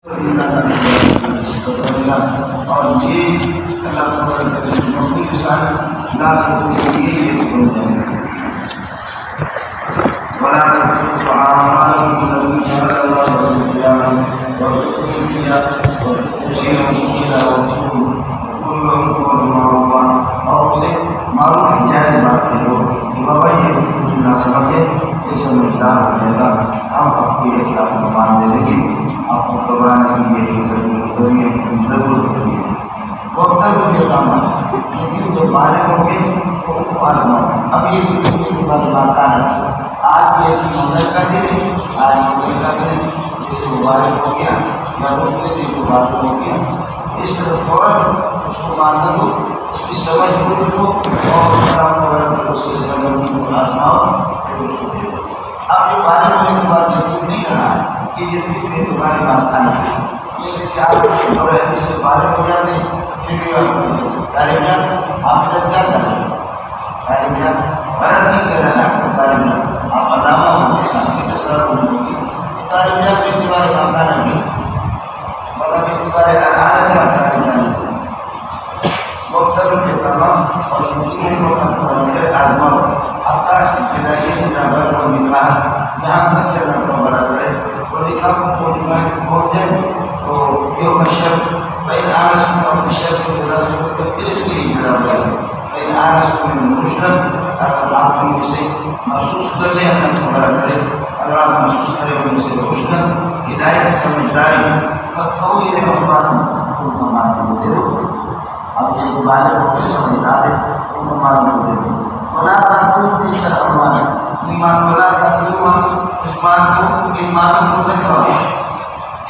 اور یہ اللہ تعالیٰ کے ساتھ لا اور اسے معلوم جائز بات کرو بابا یہ کچھ نہ سمجھے یہ سمجھدار ہو جائے گا ہم آپ کو ایک لاکھ مان دے دیں گے آپ کو گھبرانے کی ضرورت نہیں ہے وقت بھی کام ہے لیکن جو بالغ ہوں گے وہ ان کو آزماؤ اب یہ بھی مکان ہے آج یہ مدد کا دن آج مدد کا دن جسے مبارک ہو گیا یا روکنے بھی مبارک ہو گیا اس طرح فوراً اس کو ماننا دو اس کی سمجھ بوجھ لو اور اس کے قدر کی آزماؤ پھر اس کو دے دو اب جو بالغ ہونے کے بعد یتیم نہیں رہا کہ یتیم میں تمہاری بات کھانا ہے جیسے کہ آپ اور اس سے بالغ ہو جاتے ہیں پھر بھی آپ تعلیم آپ کیا کریں تعلیم غلط نہیں کر رہے ہیں تعلیم آپ علامہ ہوتے ہیں آپ کی کثرت ہوگی تعلیم میں تمہارے بات کھانا نہیں مگر تمہارے عالم کا سارے مختلف کے تمام اور آزماؤ حتیٰ ابتدائی کتابت کو نکاح جہاں تک چلنا کو بڑا کرے اور نکاح کو نکاح پہنچ جائے تو یہ مشرق بین آرس میں اور مشرق کی طرح سے ہوتے پھر اس کی اجرا ہو جائے بین آرس میں مشرق اگر آپ کو اسے محسوس کر لیں اللہ کو بڑا کرے اگر آپ محسوس کریں ان سے مشرق ہدایت سمجھداری فتحوی رحمان کو معلوم دے دو اب یہ بالغ ہو کے سمجھدار ہے ان کو معلوم دے دو ولا تقولوا تلك الأموال ایمان ولا تقولوا عثمان کو ایمان کو دکھاؤ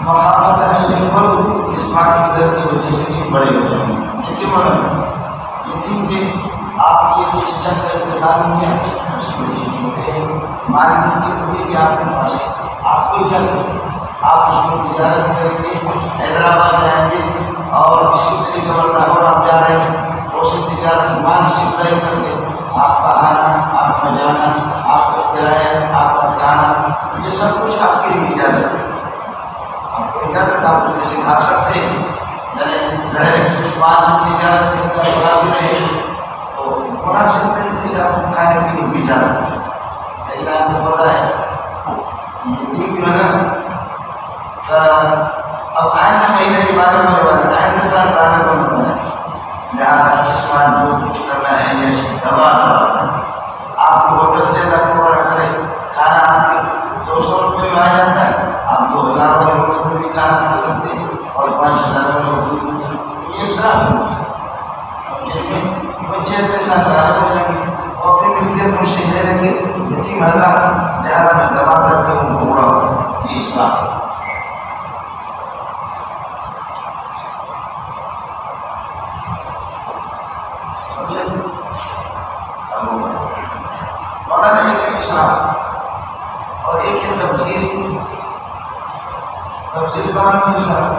مخافت ہے پر اسلام کی در کی وجہ سے بھی بڑے ہوتے ہیں لیکن یتیم کے آپ یہ کچھ چکر انتخاب نہیں ہے اس کو چیز ہوتے ہیں مارکیٹ کی ہوئی کہ آپ کے پاس آپ کو کیا آپ اس کو تجارت کریں گے حیدرآباد جائیں گے اور کسی طریقے پر لاہور آپ جا رہے ہیں اور سے تجارت مال سپلائی کر کے آپ کا آنا آپ کا جانا آپ کا کرایہ آپ کا کھانا یہ سب کچھ آپ کے لیے اجازت ہے آپ کو اجازت آپ اس میں سکھا سکتے ہیں ظاہر ہے کچھ بات تجارت کے اندر بڑا بھی رہے تو مناسب طریقے سے آپ کو کھانے پینے کی اجازت ہے لیکن آپ کو پتہ ہے یتیم جو ہے نا اب آئندہ مہینے کے بارے میں بتا آئندہ سال بارے میں بتانا لہٰذا اس سال جو کچھ کرنا ہے یہ دوا آپ کو ہوٹل سے رکھا کرے کھانا آپ کے 200 روپئے میں آ جاتا ہے آپ 2000 والے ہوٹل میں بھی کھانا کھا سکتے ہیں اور 5000 والے ہوٹل میں ایک ساتھ بچے اپنے ساتھ غائب ہو جائیں گے اور پھر ملتے خوشی دے دیں گے یتیم حضرات لہٰذا میں دوا کر کے ان کو اڑاؤ یہ اسلام ہے اور ایک ہے تفصیل قرآن کے ساتھ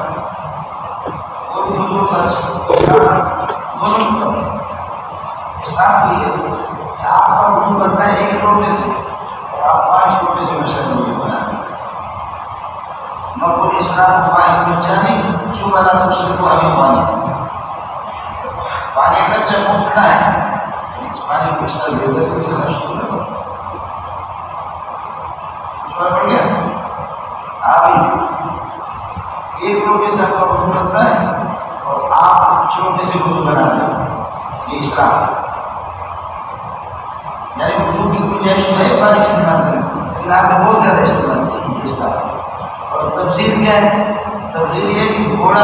اور فضول خرچ دونوں حساب بھی ہے کہ آپ کا وضو بنتا ہے 1 لوٹے سے اور آپ 5 لوٹے سے مشرق نہیں بناتے مقبول اسلام واحد بچہ نہیں جو بنا دوسرے کو ابھی پانی کا جب مفت ہے اس پانی کو اس طرح دے دے سے مشہور ہے پڑ گیا ابھی 1 لوٹے سے آپ کا وضو بنتا ہے اور آپ چھوٹے سے وضو بناتے ہیں یہ اسلام ہے یعنی وضو کی گنجائش ہے پانی استعمال کریں لیکن آپ نے بہت زیادہ استعمال کیا اسلام اور تفصیل کیا ہے تفصیل یہ کہ گھوڑا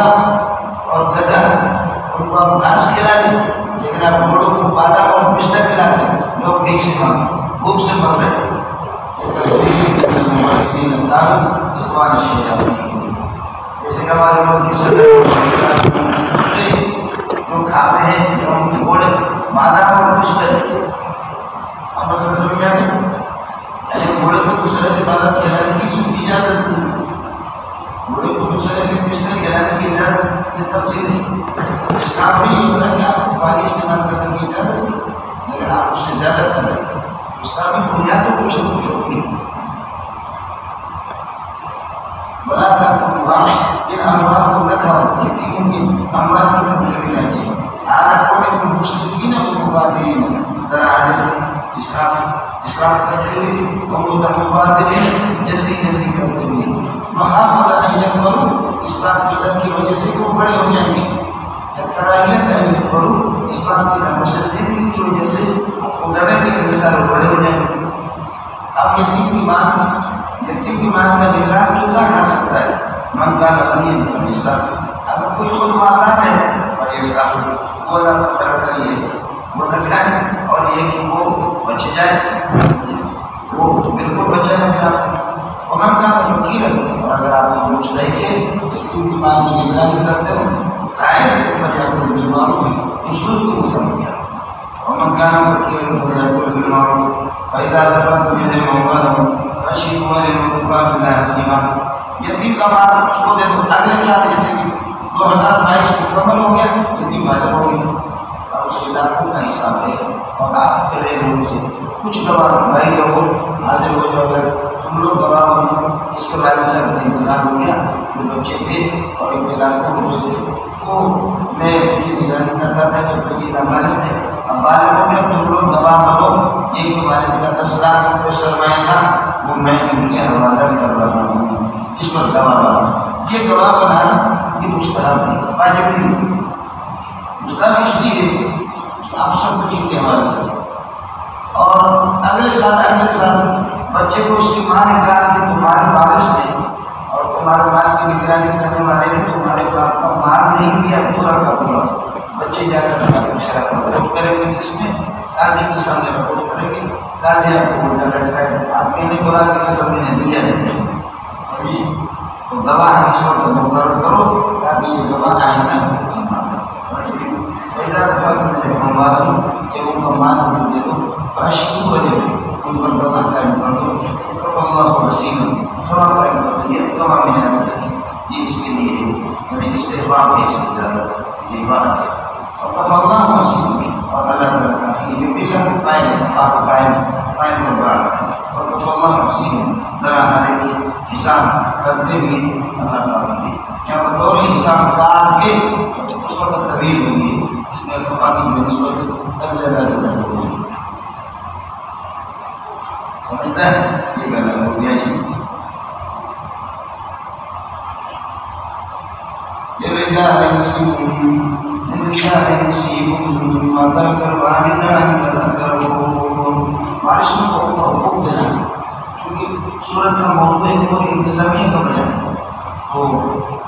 اور گدھا ان کو آپ گھاس کھلا دیں لیکن آپ گھوڑوں کو بادام اور پستہ کھلاتے ہیں لوگ بھیک سے بھوک سے مر رہے ہیں جیسے کہ ہمارے لوگ کی صدر جو کھاتے ہیں جو ان کی گھوڑے بادام اور پستہ آپ مسئلہ سمجھ میں آئے یعنی گھوڑے کو دوسرے سے بادام کھلانے کی سن کی اجازت نہیں گھوڑے کو دوسرے سے پستہ کھلانے کی اجازت یہ تفصیل نہیں اسلام بھی یہ ہوتا ہے کہ آپ کو پانی استعمال کرنے کی اجازت نہیں لیکن آپ اس سے زیادہ کر رہے ہیں اسلامی بنیاد تو کچھ نہ کچھ ہوتی ہے. بلا تھا ان اموات کو نہ کھاؤ، یتیموں کی اموات کی تنظیم رہتی ہے. آرکھوں میں مشرکین و مبادرین در عالم اسراف کرتے ہوئے اور مبادرین جلدی کرتے ہوئے مخافت ان یکبروا، اس بات کی ڈر کی وجہ سے وہ بڑے ہو جائیں گے. ترائیت ان یکبروا، اس بات کی مشددی کی وجہ سے وہ ڈریں گے کہ مثال بڑے ہو جائیں گے. اب یتیم کی ماں کا نگران کتنا کھا سکتا ہے؟ من کا غنی فلیسا، اگر کوئی خود مالدار ہے فلیسا، وہ نہ کریے، وہ نہ کھائیں، اور یہ کہ وہ بچ جائے، وہ بالکل بچا ہے. اور من کا فقیر ہے، اور اگر آپ پوچھ رہے کہ یتیم کی ماں کی نگرانی کرتے ہو کھائیں تو فلیکن بالمعروف، اصول کو ختم کیا. اور من کا فقیر فلیکن بالمعروف فإذا دفعتم إليهم أموالهم فأشهدوا عليهم وكفى بالله حسيبا. یتیم کا مال چھوڑ دے تو اگلے سال جیسے کہ 2022 مکمل ہو گیا، یتیم غائب ہو گیا، اور اس کے لاکھوں کا حساب ہے. اور آپ کے لوگوں سے کچھ گواہ بھائی لوگ حاضر ہو جاؤ، اگر تم لوگ گواہ ہو اس کے بارے سے انتقال ہو گیا. جو بچے تھے اور ان کے لاکھوں ہوئے تھے وہ میں یہ نگرانی کرتا تھا جب تک یہ نامعلوم تھے. اب بالغ ہو گیا، تم لوگ گواہ بنو. یہ تمہارے کا 10 لاکھ روپے سرمایہ تھا وہ میں ان کے حوالہ کر رہا ہوں، اس پر گواہ بنا. یہ گواہ بنانا یہ مستحب ہے، واجب نہیں. مستحب اس لیے کہ آپ سب کچھ ان کے حوالے کریں. اور اگلے سال بچے کو اس کی ماں نے کہا کہ تمہارے وارث نے اور تمہارے مال کی نگرانی کرنے والے نے تمہارے باپ کا مال نہیں دیا پورا کا پورا. بچے جا کر رپورٹ کریں گے، کس میں؟ قاضی کے سامنے رپورٹ کریں گے. قاضی آپ کو بولنا لگتا آپ کے نہیں بولا کہ سب نے دیا ہے سبھی، تو گواہ اس وقت مقرر کرو تاکہ یہ گواہ آئندہ پیدا کہ ان کا مال ان دے دو. فاشهدوا عليهم، ان پر گواہ قائم کر دو. اللہ حسیبا، گواہ قائم کر دیا، گواہ میں نہ کریں. یہ اس کے لیے ہمیں استحباب ہے، اس کی زیادہ یہ بات ہے. اور اللہ حسیبا، اور اللہ تعالیٰ کافی ہے. بلا قائم قائم ہوگا. اور اللہ حسیبا، ذرا ہمارے حساب کرتے ہوئے اللہ تعالیٰ نے کیا بطور حساب کاٹ کے اس وقت تبدیل ہوگی. اس میں اتفاقی میں نسبت تب زیادہ ہوگی. سمجھتا ہے یہ گلا ہو گیا جی. للرجال نصیب مما ترك الوالدان والأقربون. وارثوں کو حقوق دینا، کیونکہ سورت کا موضوع ہے اور انتظامیہ کا بیان ہے. تو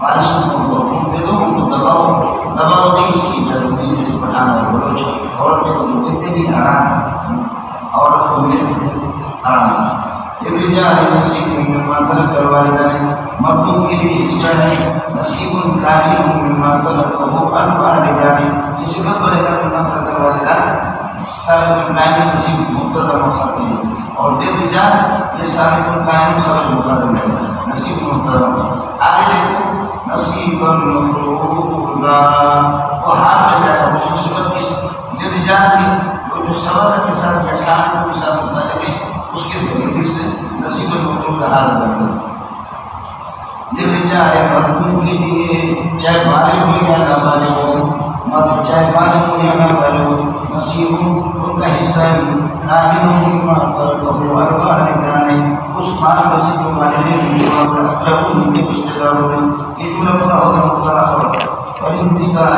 وارثوں کو حقوق دے دو، ان کو دباؤ نہیں اس کی اجازت نہیں. جیسے پٹھان اور بلوچ عورت کو دیتے نہیں حرام، عورت کو حرام. للرجال نصیب مما ترك الوالدان، مردوں کے لیے حصہ ہے نصیب کامل مما تركه الوالدان. یہ صفت بنے گا مما ترك الوالدان، صاحب القائم نصیب مبتدا مخاطب ہے. اور للرجال یہ صاحب القائم خبر مقدم ہے، نصیب مبتدا. آگے دیکھو نصیبا مفروضا، وہ حال میں جائے گا. اس صفت کس للرجال کی جو سبب کے ساتھ یا صاحب کے ساتھ متعلق ہے اس کے ذریعے سے نصیب المفروض کا حال بنتا ہے. للرجال مردوں کے لیے چاہے بالغ ہو یا نابالغ ہو، مرد چاہے بالغ ہو یا نابالغ ہو، نصیب ان کا حصہ ہے. کامل مما تركه الوالدان، اس مال میں سے جو والدین اور اقربون ان کے رشتے داروں نے یہ جملہ پورا ہوگا مختلف. اور النساء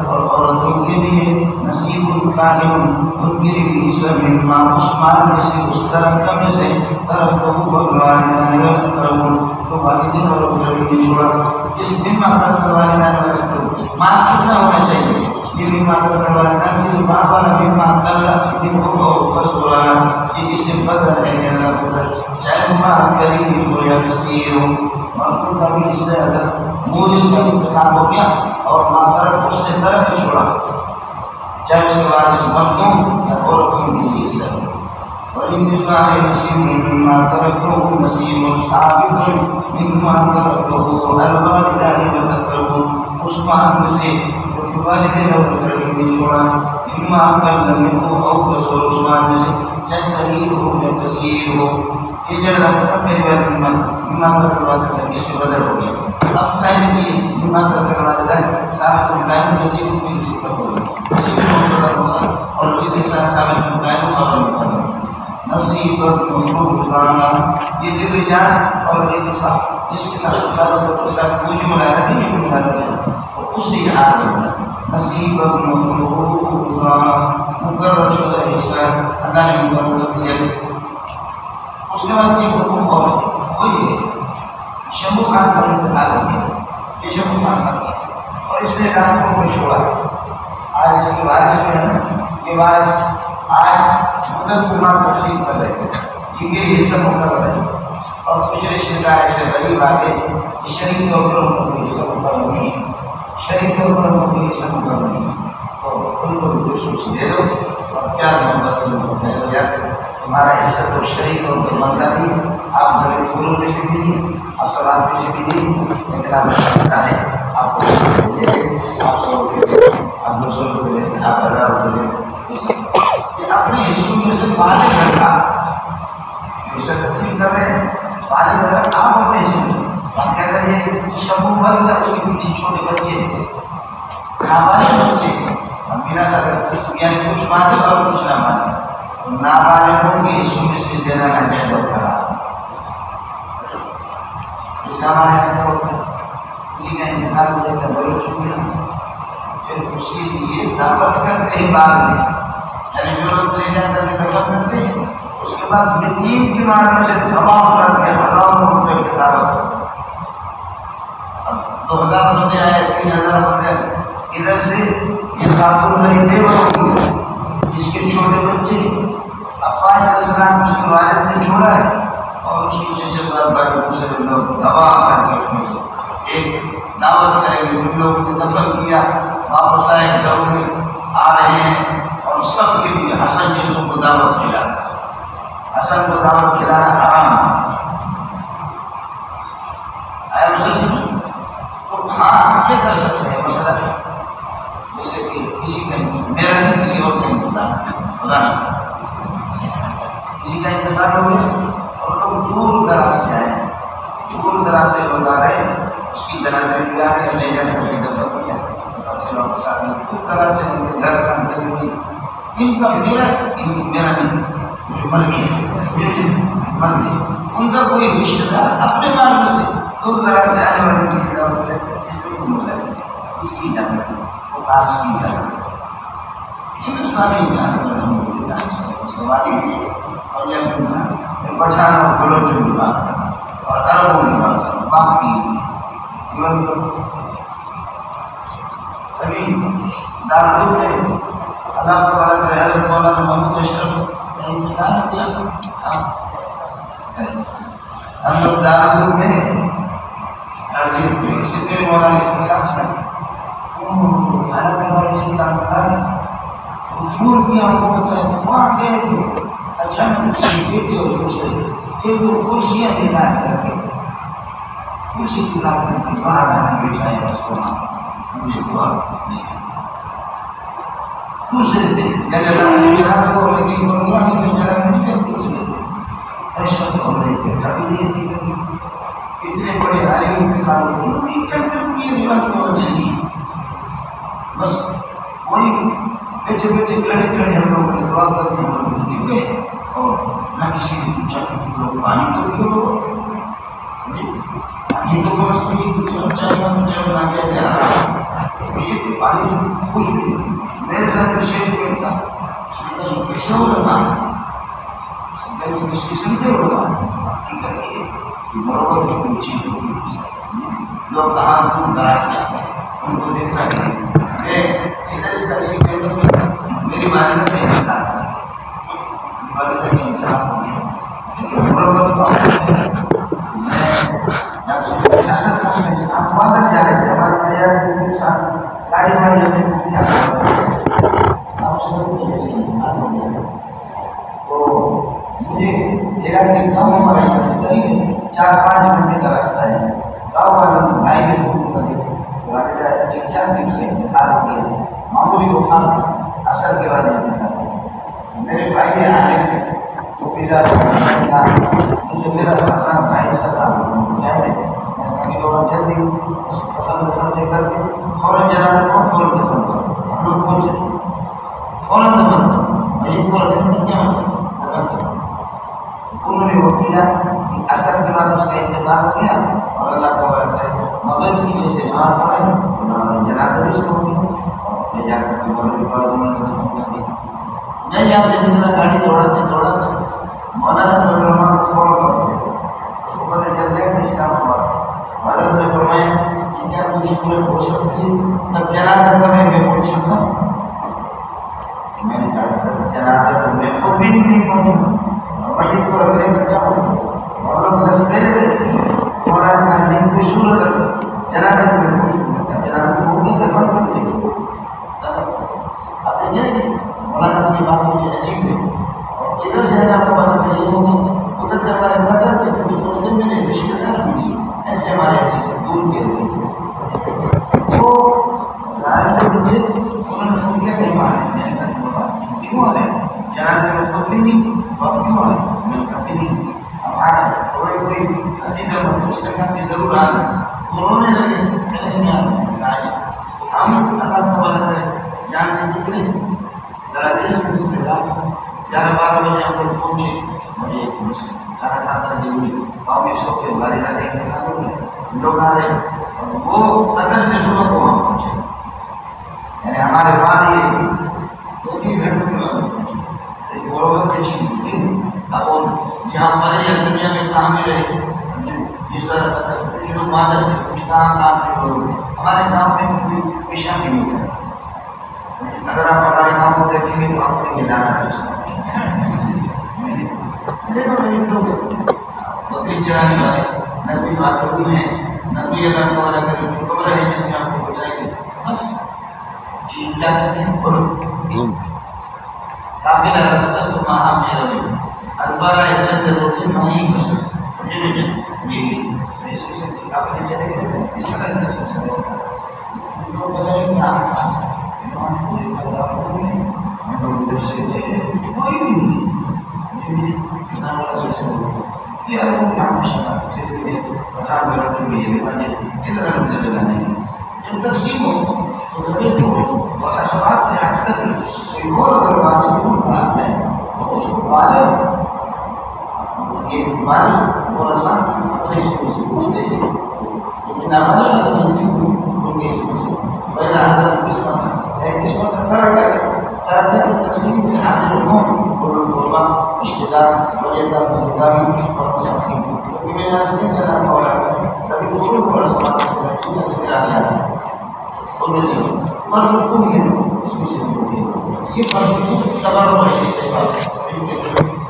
اور عورتوں کے لیے نصیب کامل، ان کے لیے حصہ مما اس مال میں سے اس طرح میں سے تركه الوالدان والاقربون، تو والدین اور اقربین نے چھوڑا. اس مما تركه الوالدان والاقربون مال کتنا ہونا چاہیے؟ یہ مما تركه الوالدان سے ماں والا مما قل منه او كثر، یہ اس سے بدل ہے اللہ تعالیٰ. چاہے مال قلیل ہو یا کثیر ہو، مردوں کا بھی حصہ اگر مورث کا انتخاب ہو گیا اور ماں طرف اس نے طرف ہی چھوڑا، چاہے اس کے وارث مردوں یا عورتوں کے لیے حصہ ہے. وللنساء نصيب مما تركه نصيب ثابت مما تركه الوالدان والاقربون، اس مال میں سے جو والدین اور اقربین نے چھوڑا اما اقل منه او كسر عثمان میں سے چاہے قلیل ہو یا کثیر ہو، یہ جڑا میری بات اما ترک الوالدین اس سے بدل ہو گیا. اب ظاہر ہے کہ اما ترک الوالدین صاحب القائم نصیب کی صفت ہوگی، نصیب مقدر ہوگا اور یہ ساتھ صاحب القائم خبر مقدر نصیب مفروض یہ دل جان اور ایک صاحب جس کے ساتھ خبر کو ساتھ کوئی ملاقات نہیں ہوگی اور اسی حال میں نصیب مفروض مقرر شدہ حصہ اللہ نے مقرر کر دیا. اس کے بعد ایک حکم اور وہی ہے شمو خان کا انتقال ہو گیا، یہ شمو خان کا اور اس نے کام کو چھوڑا. آج اس کے وارث جو ہے نا، یہ وارث آج مدد کمار تقسیم کر رہے ہیں جن کے لیے حصہ مقرر ہے اور کچھ رشتے دار ایسے غریب آگے شریک طور پر ان کو کوئی حصہ مقرر نہیں ہے، شریک طور پر ان کو کوئی حصہ مقرر نہیں ہے، تو ان کو بھی کچھ دے دو اور کیا محبت سے مقرر کیا ہمارا حصہ تو شریک اور بنتا بھی. آپ زمین پھولوں میں سے بھی نہیں، اثرات میں سے بھی نہیں، لیکن آپ سمجھتا ہے آپ کو آپ 100 روپئے آپ 200 روپئے آپ 1000 روپئے اپنے حصوں میں سے پانے گھر کا حصہ تقسیم کر رہے ہیں. پانے گھر آپ اپنے حصوں میں آپ کہتے ہیں شبو مر گیا، اس کے پیچھے چھوٹے بچے تھے، ہمارے بچے ہم بنا سکتے یعنی کچھ مانے اور کچھ نہ مانے، نابالغوں کے حصوں میں سے دینا ناجائز اور حرام. جیسے ہمارے یہاں ہوتا ہے کسی کا انتقال ہو جاتا ہے بڑے چھوٹے پھر اس کے لیے دعوت کرتے ہیں بعد میں، یعنی جو لوگ لے جا کر کے دعوت کرتے ہیں اس کے بعد یتیم کی معنی سے تمام کر کے ہزاروں روپئے کی دعوت کرتے ہیں. اب 2000 بندے آئے 3000 بندے ادھر سے یہ خاتون غریب بیوہ ہوگی جس کے چھوٹے بچے اب 5-10 لاکھ اس کے والد نے چھوڑا ہے اور اس کی چچا بھائی دوسرے لوگ دبا کر کے اس میں سے ایک دعوت کرے گی. ان لوگوں نے دفن کیا، واپس آئے گھروں میں آ رہے ہیں اور سب کے لیے حسن جیسوں کو دعوت کھلانا، حسن کو دعوت کھلانا حرام آیا مسئلہ. تو ہاں یہ کر سکتے ہیں مسئلہ جیسے کہ کسی کا میرا نہیں کسی اور کا انتقال خدا نہیں کسی کا انتقال ہو گیا اور لوگ دور دراز سے آئے، دور دراز سے لوگ آ رہے ہیں، اس کی جنازے بھی آ رہے ہیں، نہیں جانے کا دفن کیا سے لوگ ساتھ میں دور دراز سے ان کے گھر کا ہوئی ان کا میرا نہیں جو مر گیا مر گیا ان کا کوئی رشتہ دار اپنے معلوم سے دور دراز سے آنے والے اس کی اجازت وہ کاش کی اجازت ہندوستانی سواری اور یہ پٹھان اور بلوچوں کی بات اور عربوں کی بات باقی ابھی دارالعلوم میں اللہ تبارک و حضرت مولانا محمود اشرف کا انتقال کیا. ہم لوگ دارالعلوم میں اس سے پہلے مولانا افتخار صاحب حالت والے سے کام کرا فون کیا ہم کو بتایا وہاں گئے تو اچانک اس کی بیٹی اور دوسرے ایک دو کرسیاں دکھا کر کے کرسی دکھا کر کے باہر آنے بٹھائے اس کو مجھے دعا دوسرے دن جگہ کو لیکن بنگلہ کی جگہ نہیں دوسرے دن ایسا تو ہم نے دیکھا بھی نہیں اتنے بڑے عالم کے خالوں یہ رواج کو چاہیے بس وہی بیٹھے بیٹھے کھڑے کھڑے ہم لوگوں نے دعا کرتے ہیں ہم لوگ گر گئے اور نہ کسی نے پوچھا کہ لوگ پانی تو کیوں پانی تو بس چائے بنا گیا تھا یہ پانی کچھ بھی میرے ساتھ وشیش نہیں تھا کیسے ہو رہا کس قسم سے ہو رہا برابر کی کوئی چیز ہوتی ہے لوگ کہاں دور دراز سے آتے ہیں ان کو دیکھا کہ میری والدہ کا انتقال تھا والدہ کا انتقال ہو گیا لیکن برابر آپ وادر جا رہے تھے ہمارے گاڑی واڑی ہمیں آپ سے انتقال ہو گیا تو مجھے لگا کہ گاؤں ہمارے یہاں سے قریب 4-5 گھنٹے کا راستہ ہے. گاؤں والوں بھائی بھی فون کر دیتے والدہ 4 دن سے انتقال ہو گیا معمولی بخار اثر کے بعد میرے بھائی آئے وہ پیلا مجھے میرا اپنا بھائی سلام جلدی دے کر کے فوراً جنازے کو فوراً دفن کرو. ہم لوگ کون سے فوراً دفن کرو. یہ فوراً دفن کرو. انہوں نے وہ کیا کہ اثر کے بعد اس کا انتظار کیا اور اللہ کو مغرب کی جیسے نماز پڑھے جنازہ بھی اس کو ہوگی اور لے جا کر کے مغرب کے بعد انہوں نے دفن کر دیا. میں یہاں سے میرا گاڑی دوڑاتے مولانا رحمان کو فوراً کرتے اس کو پتہ چل گیا کہ اس کا مواد حضرت نے فرمایا کہ کیا کوئی صورت ہو سکتی ہے تب جنازہ کرنے میں پہنچ سکتا. میں نے کہا جنازہ تو میں خود بھی نہیں پہنچا میت کو رکھنے کا کیا ہوگا اور لوگ رستے مولانا کا دین کوئی صورت جنازہ میں پہنچ جنازہ کو بھی دفن کر دیں آپ دیکھیں مولانا کی بات مجھے عجیب ہے اور ادھر سے آپ کو بات یہ ہوگی ادھر سے ہمارے مدد کے کچھ مسلم ملے رشتے دار ملی ایسے ہمارے چیزیں دور کے چیزیں وہ ظاہر کے مجھے انہوں نے سن کیا کہیں مانے کیوں آ رہے ہیں جنازے میں خود بھی نہیں اور کیوں آ رہے ہیں میں کبھی نہیں اب آ رہے تھوڑے کوئی عزیز اور محبوس کرنا بھی ضرور آ رہے ہیں انہوں نے لگے پہلے میں آ رہے ہیں ہم اللہ کو بات کریں جان سے نکلے ذرا دیر سے نکلے 11-12 بجے ہم لوگ پہنچے مجھے ایک مسلم کھانا کھاتا نہیں ہوئی اور یہ سب کے بارے کا دیکھنے لوگ آ رہے اور وہ قدر سے صبح کو وہاں پہنچے یعنی ہمارے والد دو تین گھنٹوں میں ایک غربت کی چیز تھی. اب وہ جہاں مرے یا دنیا میں کہاں میں رہے یہ سر کچھ لوگ مادر سے کچھ کہاں سے لوگ ہمارے گاؤں میں کوئی پیشہ بھی نہیں ہے. اگر آپ ہمارے گاؤں کو دیکھیں گے تو آپ کو یہ جانا بکری چرانے والے نبی باتوں ہیں نبی اللہ تعالیٰ کا جو خبر ہے جس میں آپ کو بچائیں گے بس یہ کیا کہتے ہیں بولو قابل رفتس کو ماہا میرا بھی ازبارہ چند روزی ماہی کو سستا سمجھے مجھے یہ اس سے آپ نے چلے گئے اس طرح اندر سے سب ہوتا ہے لوگ بتائیں کہ آپ پاس ایمان پوری خبر ہم لوگ ادھر سے کوئی بھی نہیں کتنا بڑا سوچ کہ یار وہ کام شکا پھر بھی پٹھان میں رکھ چکی ہے مجھے ادھر اندر لگانے جب تقسیم ہو تو زمین کو اور اسباب سے آج کل کوئی اور اگر بات سے بات ہے تو اس کو والد یہ والد اور آسان اپنے اسکول سے پوچھتے ہیں لیکن نامالہ آدمی ان کے اسکول سے پہلا حضرت قسمت ہے قسمت طرح کی تقسیم میں حاضر ہوں اور رشتے دار وجہ داری اور مسافری کیونکہ میں نے سے کہا اور سبھی کو اور سماج سے کرا دیا اور فرض کو ہے اس میں سے یہ فرض کو تبارک اور استعمال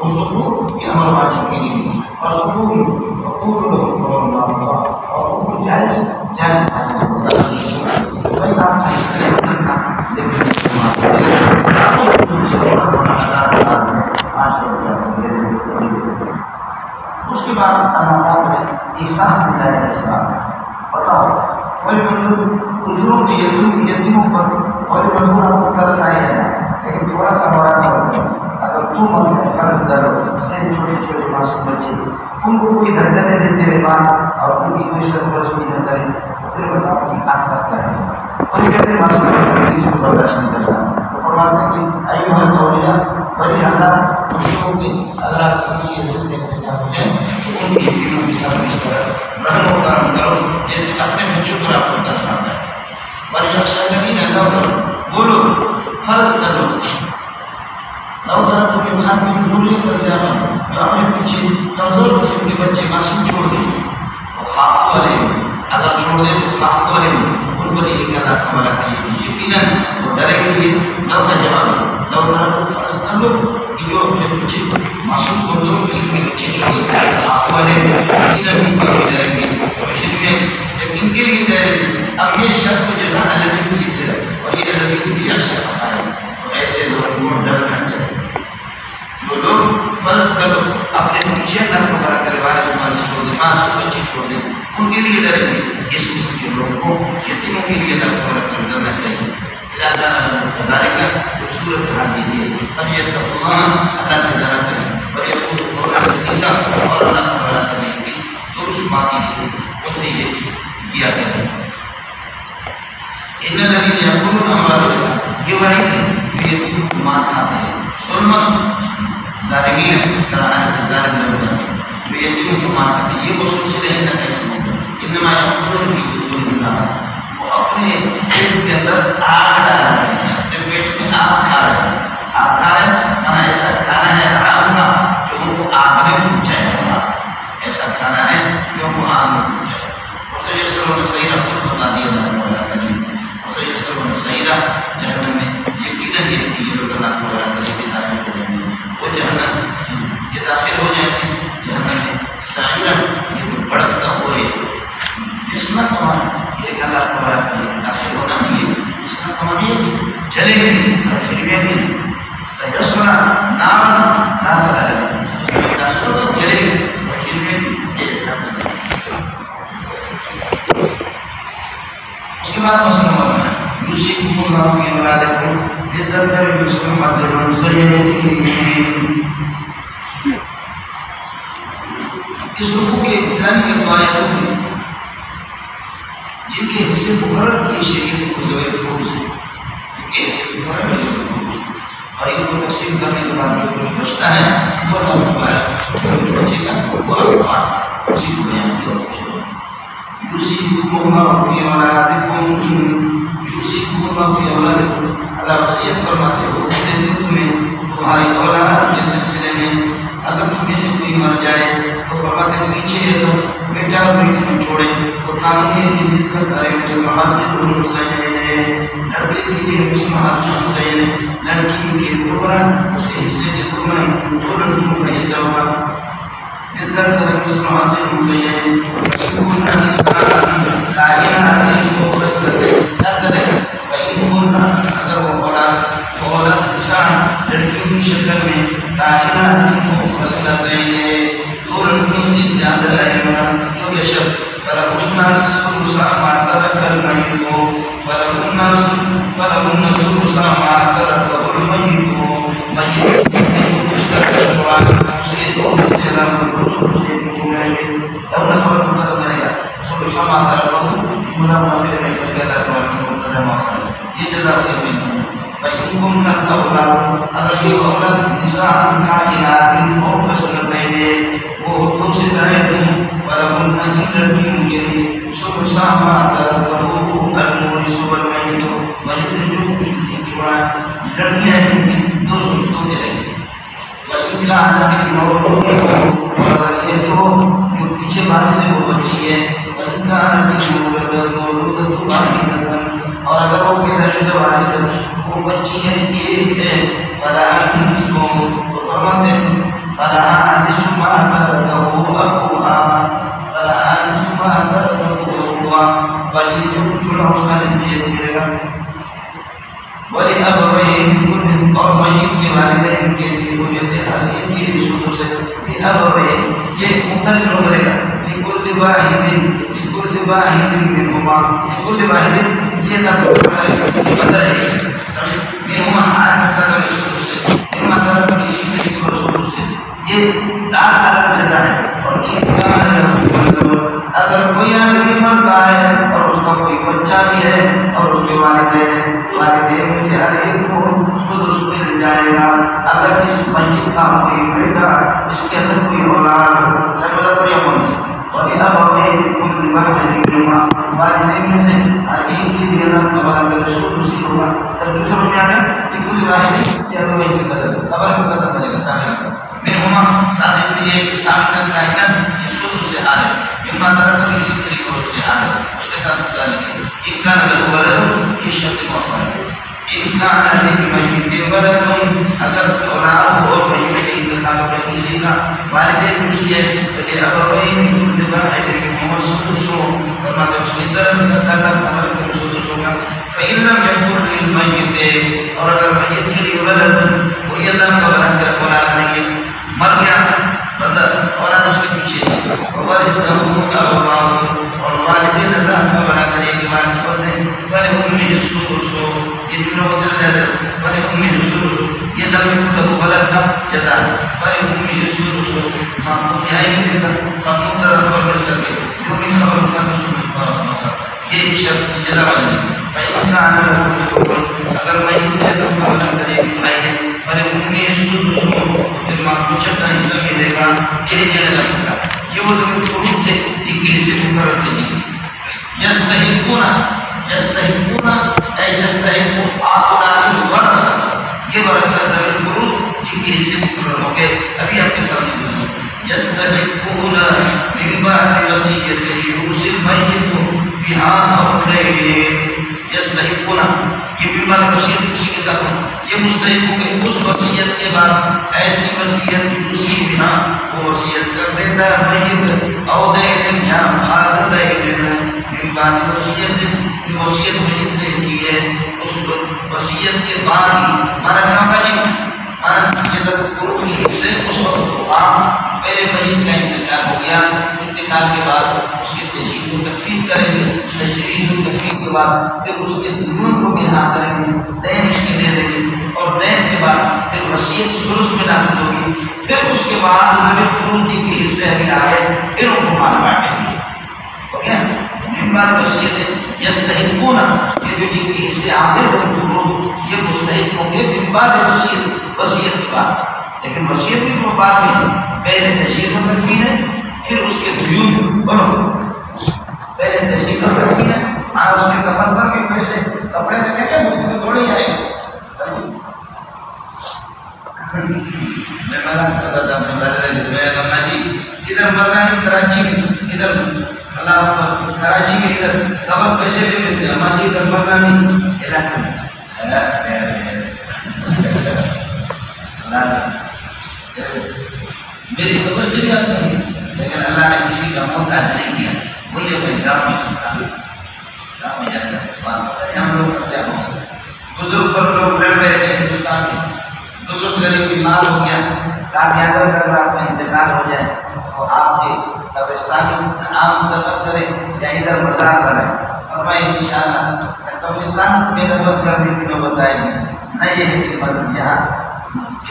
حضور کی عمل واجب کے لیے فرض کو اور اللہ اور جائز بھائی آپ اس کے بعد احساس دلایا جائے بتاؤ کوئی حضور کی یتیموں پر کوئی مجبور آپ کو ترس آئے جانا لیکن تھوڑا سا ہمارا اگر تم اپنے فرض کرو چھوٹے چھوٹے معصوم بچے ان کو کوئی دھڑکنیں دیتے رہے بات اور ان کی کوئی سرپرستی نہ کرے پھر بتاؤ کہ آپ کا کیا ہے کوئی کہتے معصوم برداشت نہیں کرتا تو فرماتے ہیں کہ ایوہ الاولیاء بڑی اللہ ان کی اگر آپ کسی عزیز کے انتظام ہو جائیں تو ان کی یتیموں کے ساتھ اس طرح رحم و کرم کرو جیسے اپنے بچوں پر آپ کو ترس آتا ہے اور یخشا الذین لا بولو فرض کرو لو طرف کے خان کی ضروریت ترجمہ جو اپنے پیچھے کمزور قسم کے بچے معصوم چھوڑ دیں تو خاف والے اگر چھوڑ دیں تو خاف والے ان پر یہ کہنا ہمارا کہ یقیناً وہ ڈرے گی لو کا جواب لو طرف فرض کر لو کہ جو اپنے پیچھے معصوم کمزور قسم کے بچے چھوڑ دیں خاف والے یقیناً ان پر ڈرے گی جب ان کے لیے ڈرے اب یہ شرط جزا الذی سے اور یہ الذی یخشا ہے تو ایسے لوگوں کو ڈرنا چاہیے جو لوگ فرض کرو اپنے پیچھے اللہ کو بڑا کرے وارث مال چھوڑ دیں معصوم بچے چھوڑ دیں ان کے لیے ڈریں گے اس قسم کے لوگوں کو یتیموں کے لیے اللہ کو بڑا کر ڈرنا چاہیے ذلك بصورة هذه فليتق الله اللہ سے ڈرا کریں اور یہ تھوڑا سیدھا اور اللہ تعالیٰ کرنے کی درست باتیں تھی ان سے یہ کیا کریں. ان الذين يأكلون أموال اليتامى یہ وہی تھے جو یتیم کو مار کھاتے ہیں ظلم ظالمین کراہے ظالم لوگ ہیں جو یتیموں کو مار کھاتے ہیں. یہ وہ سلسلے ہیں نہ کیسے ہوگا انما يأكلون في بطونهم نارا وہ اپنے پیٹ کے اندر آگ ڈال رہے ہیں اپنے پیٹ میں آگ کھا رہے ہیں. آگ کھا رہے ہیں مانا ایسا کھانا ہے حرام کا جو ان کو آگ میں پہنچائے گا. ایسا کھانا ہے جو ان کو آگ میں پہنچائے گا. وسيصلون سعيرا خود بتا دیا اللہ تعالیٰ کریم وسيصلون سعيرا جہنم میں یقیناً یہ لوگ اللہ تعالیٰ کریم کے داخل ہو جائیں گے. وہ جہنم یہ داخل ہو جائیں گے جہنم میں سعيرا یہ بڑھتا ہوئے جسنا کمان یہ اللہ تعالیٰ کریم داخل ہونا بھی جسنا کمان یہ جلے گی سب شریفیں گی سیصلہ نارا ساتھ رہے گی داخل ہوگا جلے گی سب شریفیں گی. اس کے بعد مسلم ہوتا ہے یوسیکم اللہ فی اولادکم للذکر مثل حظ الانثیین. اس رکوع کے ابتداء میں روایتوں میں جن کے حصے مقرر کیے شریعت کو ذوی الفروض سے جن کے حصے مقرر ہے ذوی الفروض اور ان کو تقسیم کرنے کے بعد جو کچھ بچتا ہے وہ اللہ تعالیٰ جو بچے گا وہ آسمان ہے اسی کو بیان کیا اور کچھ یوسیکم اللہ فی اولادکم یوسیکم اللہ فی اولادکم اللہ وصیت فرماتے ہو دیتے تمہیں تمہاری اولاد کے سلسلے میں اگر تم میں سے کوئی مر جائے تو فرماتے ہیں پیچھے تو بیٹا اور بیٹی کو چھوڑے تو قانون یہ کہ نسبت کرے مسلمان کے حسین لڑکے کی بھی مسلمان کے حسین لڑکی کے ٹکڑا اس کے حصے کے ٹکڑا وہ لڑکیوں کا حصہ ہوگا. للذكر مثل حظ الانثيين وإن كن نساء كائنات فوقسمتين وإن كن اگر وہ اولاد انسان لڑکیوں کی شکل میں کائنات فوقسمتين دو لڑکیوں سے زیادہ ہے جو یشب فلهن الثلث ما ترك الميت فلهن الثلث ما تركه الميت میت مشترک چھوڑا اسے دو حصے دار رسول سے ملیں گے اور خبر مقرر کرے گا رسول شما ترکه منافع میں کر کے اللہ تعالی کو سزا معاف یہ جزا کے میں فإنكم الأولاد اگر یہ اولاد نساء کائنات فوق سنتين وہ دو سے زائد ہیں ولهن ان لڑکیوں کے لیے ثلث ما تركه المورث والميت میت جو کچھ چھوڑا لڑکیاں ہیں دو سلطوں کے رہیں گے. وَإِنْ كَانَتِ الْمَوْلُودَةُ اور یہ جو پیچھے بارے سے وہ بچی ہے وَإِنْ كَانَتِ الْمَوْلُودَةُ وَاحِدَةً اور اگر وہ پیدا شدہ بارے سے وہ بچی ہے ایک ہے فَلَهَا النِّصْفُ تو فرماتے ہیں فَلَهَا النِّصْفُ مَا تَرَكَهُ أَبُوهَا فَلَهَا النِّصْفُ مَا تَرَكَهُ أَبُوهَا بلی جو چھوڑا اس کا نسبیت ملے گا. وَلِأَبَوَيْهِ اور میت کے والدین کے لیے سے ہر ایک کے لیے سدس ہے. لِأَبَوَيْهِ یہ مختلف لوگ رہے گا لِكُلِّ وَاحِدٍ مِّنْهُمَا لِكُلِّ وَاحِدٍ یہ نہ یہ بدل ہے اس منہما آج مقدر سدس ہے منہما طرف کی اسی طریقے پر سدس ہے. یہ دار الگ جزا ہے. اور اگر کوئی آدمی مرتا ہے اور اس کا کوئی بچہ بھی ہے اور اس کے والدین میں سے ہر ایک کو سدس مل جائے گا. اگر اس میت کا کوئی بیٹا اس کے اندر کوئی اولاد اور اب والدین میں سے ہر ایک کے لیے سدس ہی ہوگا. تب سمجھ میں آ گیا کہ کل والدین یا تو وہی سے قدر خبر کو قدر کرے گا سامنے منہما صادق یہ کہ سامنے کائنات یہ سدس سے آ رہے مما طرح بھی اسی طریقے سے آ رہے اس کے ساتھ متعلق ایک کان لہو ولد یہ شرط موقع ہے. ایک کان للمیت ولد اگر اولاد ہو میت کے انتخاب کا کسی کا والدین خوشی ہے کہ ابوین کل واحد منہما السدس فرماتے اس کی طرف اللہ تعالی کو سدس ہوگا. فإن لم يكن للمیت اور اگر میت کے لیے ولد کوئی اللہ کا ولد اولاد نہیں مر گیا بندہ اولاد اس کے پیچھے اور والدین اللہ کا بنا کر ایک وارث بنتے ہیں فلہم السدس یہ جملہ مطلب ہے ولأمه السدس یہ لم يكن غلط تھا جزا ولأمه السدس ما تیائی میں تھا مبتدا خبر مل سکے کیونکہ خبر مقدم یہ شرط جزا والی فإن كان له اگر میں یہ تو معلوم کرے کہ بھائی ہے ولأمه السدس پھر ما چھٹا حصہ ملے گا یہ جزا ہوگا یہ وہ زمین فروض سے کہ اسے مقرر کیجیے یستحقون اے یستحق هؤلاء الورثہ یہ ورثہ زمین فروض کہ اسے مقرر ہو گئے ابھی آپ کے سامنے یستحقون من بعد وصیۃ یوصی المیت بها او غیره یستحقون یہ من بعد وصیت اسی کے ساتھ یہ مستحق ہو کہ اس وصیت کے بعد ایسی وصیت یوصی بها وہ وصیت کر دیتا ہے میت او دین یا بعد دین من بعد وصیت میت نے کی ہے اس وصیت کے بعد ہی مانا کہاں بنی مانا یہ سب فروض کی حصے اس وقت پہلے میت کا انتقال ہو گیا انتقال کے بعد اس کی تجہیز و تکفین کریں گے تجہیز و تکفین کے بعد پھر اس کے دیون کو بنا کریں گے دین اس کے دے دیں گے اور دین کے بعد پھر وصیت ثلث میں داخل ہوگی پھر اس کے بعد زمین فروض کے حصے ابھی آئے پھر ان کو مال بانٹیں گے ہو گیا من بعد وصیت یستحقون یہ جو جن کے حصے آگے زمین فروض یہ مستحق ہوں گے من بعد وصیت کے بعد لیکن وصیت کی تو بات نہیں پہلے تجہیز و تکفین ہے پھر اس کے دیون بنو پہلے تجہیز و تکفین ہے اور اس کے کفن پر بھی پیسے کپڑے لگے گا مجھے میں تھوڑے ہی آئے میں مانا کرتا تھا میں بابا جی ادھر مرنا ہے کراچی میں ادھر اللہ پر کراچی میں ادھر کفن پیسے لے لیتے ہیں ہمارے ادھر مرنا نہیں علاقہ میں میری خبر سے بھی آتا ہے لیکن اللہ نے کسی کا موقع نہیں دیا وہی اپنے گاؤں میں سکھا گاؤں میں جاتا ہے بات پتہ ہے ہم لوگ کا کیا ہوگا بزرگ پر لوگ لڑ رہے تھے ہندوستان میں بزرگ غریب بیمار ہو گیا تاکہ اگر کل رات میں انتقال ہو جائے تو آپ کے قبرستان عام دفن کریں یا ادھر مزار بنائیں اور میں انشاءاللہ قبرستان میں دفن کرنے کی نوبت آئے گی نہ یہ ہے کہ مدد یہاں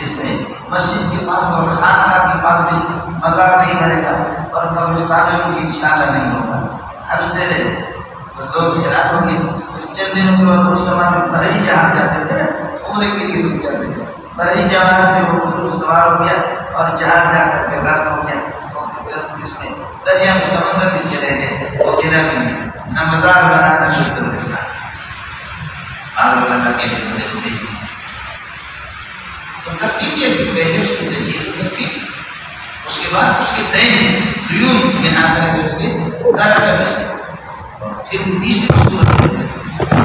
اس میں مسجد کے پاس اور خانقاہ کے پاس بھی مزار نہیں بنے گا اور قبرستان میں بھی انشاءاللہ نہیں ہوگا ہنستے رہے تو لوگ حیران ہوں گے چند دنوں کے بعد اس زمانے میں بحری جہاز جاتے تھے عمرے کے لیے رک جاتے تھے بحری جہاز میں وہ بزرگ سوار ہو گیا اور جہاز جا کر کے غرق ہو گیا اس میں دریا میں سمندر میں چلے گئے وہ گرا بھی نہیں نہ مزار بنانا شروع کر دیا اور اللہ کیسے بدلتے ہیں تو ترتیب یہ کہ پہلے اس کی تجہیز و تکفین اس کے بعد اس کے دین دیون میں آ کر کے اس کے در کرنے سے پھر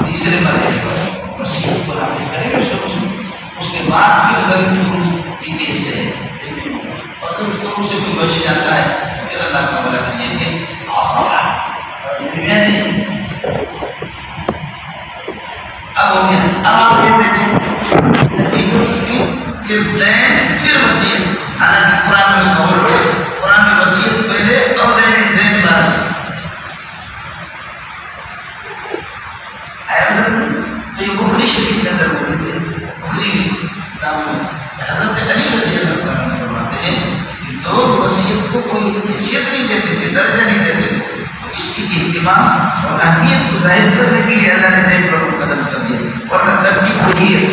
تیسرے مرحلے پر وصیت کو نافذ کرے گا اس کے بعد پھر زمین فروض ان کے حصے ہے اور زمین فروض سے کوئی بچ جاتا ہے پھر اللہ کا بلا کریے کہ آسان ہے نہیں اب ہو گیا اب آپ یہ دیکھیں پھر دین پھر وصیت حالانکہ قرآن میں اس کو قرآن میں وصیت پہلے اور دین بعد تو یہ بخاری شریف کے اندر موجود ہے بخاری حضرت علی رضی اللہ عنہ فرماتے ہیں کہ لوگ وصیت کو کوئی حیثیت نہیں دیتے تھے درجہ نہیں دیتے تھے تو اس کی اہتمام اور اہمیت کو ظاہر کرنے کے لیے اللہ نے ایک بڑا قدم کر دیا ورنہ ترتیب وہی ہے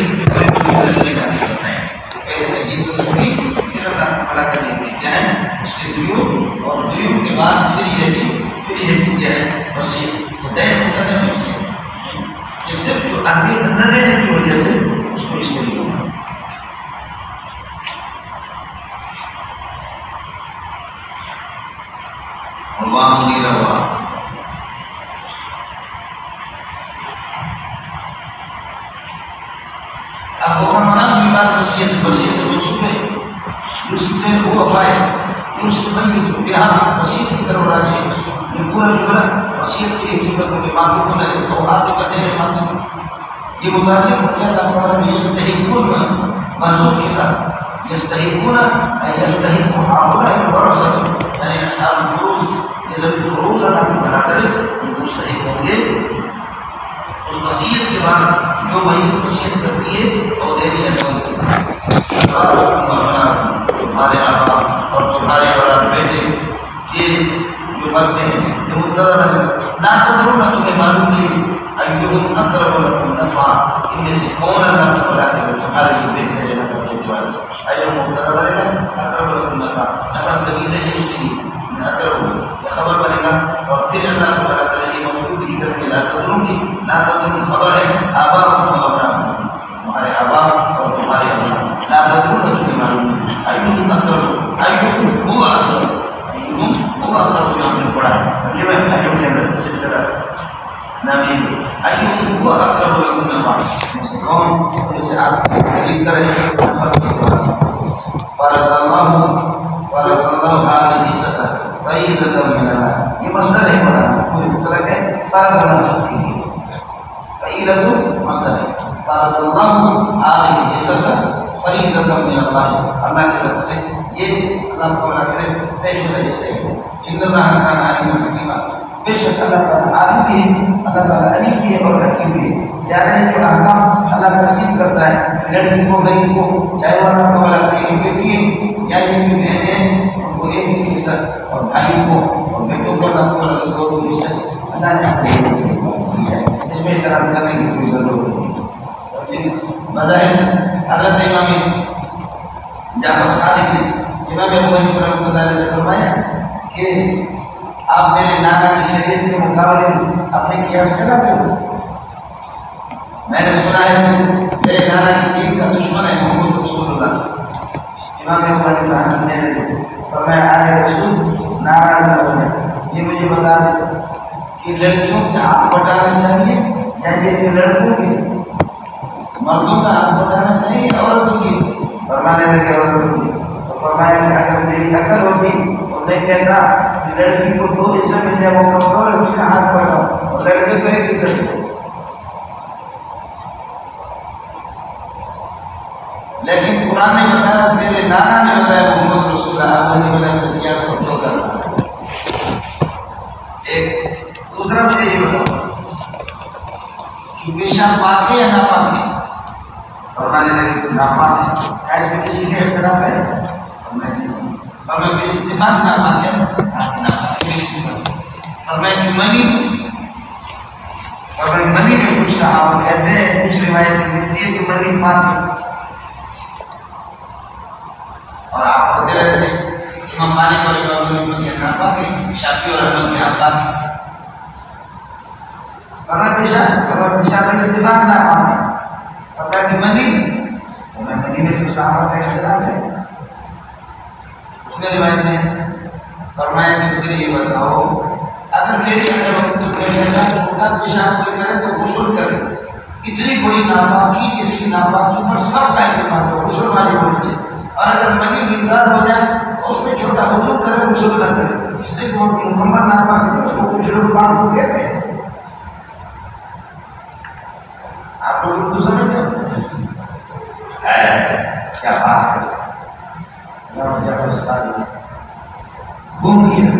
پھر اللہ تعالیٰ کر لیتے کیا ہے اس کے دیون اور دیون کے بعد پھر یہ کیا ہے وصیت تو دین مقدم ہے وصیت یہ صرف جو اہمیت نہ دینے کی وجہ سے اس کو اس کو نہیں ہوگا اللہ منیر ہوا اب وہ ہمارا بھی بات وصیت یوسف نے وہ پائے یوسف بن بہار وصیت کی طرف راجی یہ پورا جملہ وصیت کی صفت کے معلوم ہونا ہے تو آپ کو پتہ ہے معلوم یہ متعلق ہو گیا اللہ تعالیٰ یستحقون منظور کے ساتھ یستحقون یستحق هؤلاء الورثة یعنی اصحاب الفروض یہ جب فروض اللہ کو بنا کرے ان کو مستحق ہوں گے اس وصیت کے زبان جو میت وصیت کرتی ہے اور دے دیا تمہارے آبا اور تمہارے اولاد بیٹے یہ جو مرتے ہیں یہ منتظر ہے نہ تدرون تمہیں معلوم نہیں ایہم اقرب لکم نفعا ان میں سے کون اللہ کو بلا کے تمہارے لیے بہتر ہے نفع کے اعتبار سے ایہم منتظر ہے اقرب لکم نفعا اگر تمیز ہے یہ اس کے لیے اقرب خبر بنے گا اور پھر اللہ کو بلا کرے یہ مفعول بھی کرنے لا تدرون کی لا تدرون خبر ہے آبا اور تمہارے آبا اور تمہارے اولاد لا تدرون تمہیں معلوم ایہم اقرب ایہم هو اقرب وہ اقرب جو ہم نے پڑھا ہے سمجھے میں ایہم کے اندر سلسلہ نبی ایہم وہ اقرب لکم نفعا کون جیسے آپ ذکر کریں فرض اللہ هذه سسا فریضۃ من اللہ یہ مسئلہ ہے پڑھا کوئی مطلق ہے فرض اللہ فریضۃ مسئلہ ہے فرض اللہ هذه سسا فریضۃ من اللہ اللہ کی طرف سے یہ اللہ کو بلا کرے طے شدہ جیسے ان اللہ کان علیما حکیما بے شک اللہ تعالیٰ عالم ہے اللہ تعالیٰ علیم بھی ہے اور حکیم بھی ہے یعنی جو احکام اللہ تقسیم کرتا ہے لڑکی کو غریب کو چاہے وہ اللہ کو بلا کرے ایک بیٹی ہے یا یہ بھی بہن ہے ان کو ایک ہی حصہ اور بھائی کو اور بیٹوں کو اللہ کو بلا کرے دو حصہ اللہ نے آپ کو اس میں اعتراض کرنے کی کوئی ضرورت نہیں مذاہب حضرت امام جعفر صادق نے امام ابو حنیفہ رحمۃ اللہ علیہ نے فرمایا کہ آپ میرے نانا کی شریعت کے مقابلے میں اپنے قیاس چلاتے ہو میں نے سنا ہے میرے نانا کی دین کا دشمن ہے محمد رسول اللہ امام ابو حنیفہ ہنسنے لگے فرمایا آئے رسول ناراض نہ ہونے یہ مجھے بتا دیں کہ لڑکیوں کے ہاتھ بٹانا چاہیے یا یہ لڑکوں کے مردوں کا ہاتھ بٹانا چاہیے عورتوں کی فرمانے لگے عورتوں کی تو فرمایا کہ اگر میری عقل ہوتی اور میں کہتا کہ لڑکی کو دو حصہ مل جائے وہ کمزور ہے اس کا ہاتھ بڑھا اور لڑکے کو ایک حصہ دے لیکن قرآن نے بتایا میرے نانا نے بتایا محمد رسول اللہ نے قیاس کو دو کرنا ایک دوسرا مجھے یہ بتاؤ کہ پیشاب پاک ہے یا ناپاک ہے فرمانے لگے ناپاک ہے اس میں کسی کا اختلاف ہے اور میں میری اتفاق ناپاک ہے اور میں منی میں کچھ صحابہ کہتے ہیں کچھ روایت ملتی ہے کہ منی پاک ہے اور آپ پڑھتے رہتے امام مالک اور امام ابو حنیفہ کے ناپاک ہے شافعی اور احمد کے ناپاک ہے اور پیشاب میں اتفاق ناپاک ہے اور میں منی میں تو صحابہ کا اختلاف ہے اس میں روایت نے فرمایا کہ پھر یہ بتاؤ اگر میری چھوٹا پیشاب کوئی کرے تو غسل کرے اتنی بڑی ناپاکی جس کی ناپاکی پر سب کا اتفاق ہو غسل والی ہونی چاہیے اور اگر منی انتظار ہو جائے تو اس میں چھوٹا وضو کرے غسل نہ کرے اس لیے وہ مکمل ناپاکی اس کو غسل پاک تو کہتے ہیں آپ لوگ اردو سمجھتے ہیں کیا بات ہے گم کیا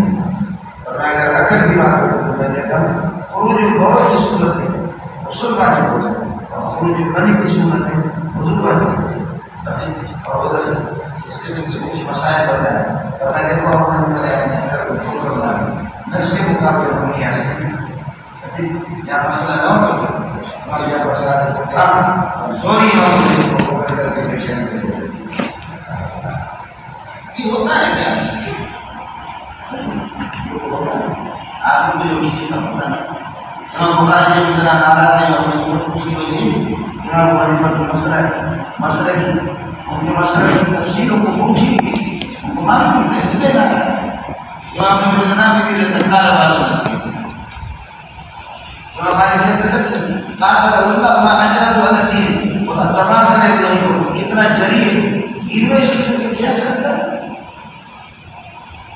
اور میں اگر عقل کی بات کروں تو میں کہتا ہوں خروج بہت کی صورت ہے غسل واجب ہو جائے اور خروج منی کی صورت ہے وضو واجب ہو جائے اور ادھر اس قسم کے کچھ مسائل بتائے اور میں دیکھو ہمارے بڑے گھر کو جو کرنا ہے نس کے مقابلے میں نہیں آ سکتی یا مسئلہ نہ ہو ہمارے یہاں پر سارے کام سوری نہ ہو کر کے پیشن کرتے یہ ہوتا ہے کیا آپ کو جو کسی کا پتہ نہیں امام بخاری نے اتنا ناراض ہے اور میں خوشی ہوئی نہیں امام بخاری پر جو مسئلہ کی ان کے مسئلہ کی تفصیلوں کو پوچھی ان کو معلوم ہے اس لیے نہ امام نے اتنا بھی دھکار والوں نے کی امام بخاری کہتے ہیں قال اللہ ما اجر ولدی وہ تمام کرے نہیں اتنا جری ہے ان میں شخص کے کیا سکتا ہے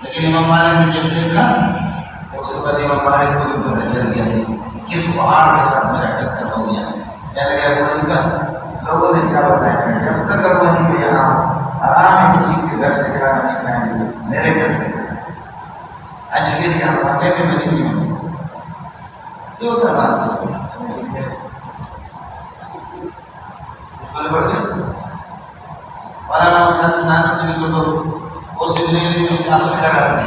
لیکن امام مالک نے جب دیکھا اس کے بعد امام مالک کو بھی پتہ چل گیا کس پہاڑ کے ساتھ میرا ٹکر ہو گیا کہنے لگا ابو حنیفہ لوگوں نے کیا بتایا جب تک ابو حنیفہ یہاں آرام ہے کسی کے گھر سے کھانا نہیں کھائیں گے میرے گھر سے آج کے لیے ہم واقعے میں مدینے میں دو بات boleh boleh. Orang nasrani itu juga posisi ini kafir karena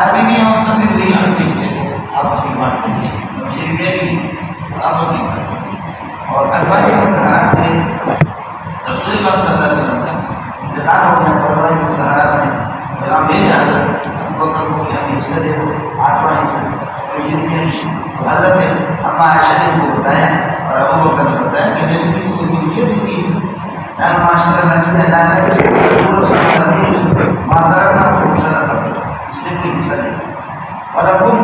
ابھی نہیں ہوتا پھر وہی ٹھیک سے آپس کی بات آپس کی بات اور ازواج مطہرات سے رسول پاک صلی اللہ علیہ وسلم کا انتقال ہو گیا تو ازواج مطہرات نے پیغام بھیجا حضرت ابوبکر کو کہ ہمیں حصہ دے دو 8واں حصہ اور یہ بھی حضرت اما عائشہ نے کو بتایا اور ابوبکر نے بتایا کہ نبی کو ملکیت دی تھی dan masyarakat kita adalah masyarakat masyarakat Islam itu bisa walaupun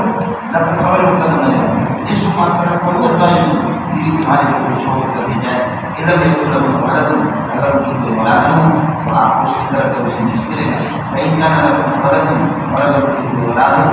dapat khabar bukan mengenai isu masyarakat itu selalu disihari bercoba kerja kita berusaha walaupun agar kita walaupun aku sudah terus disipilin baikkan walaupun walaupun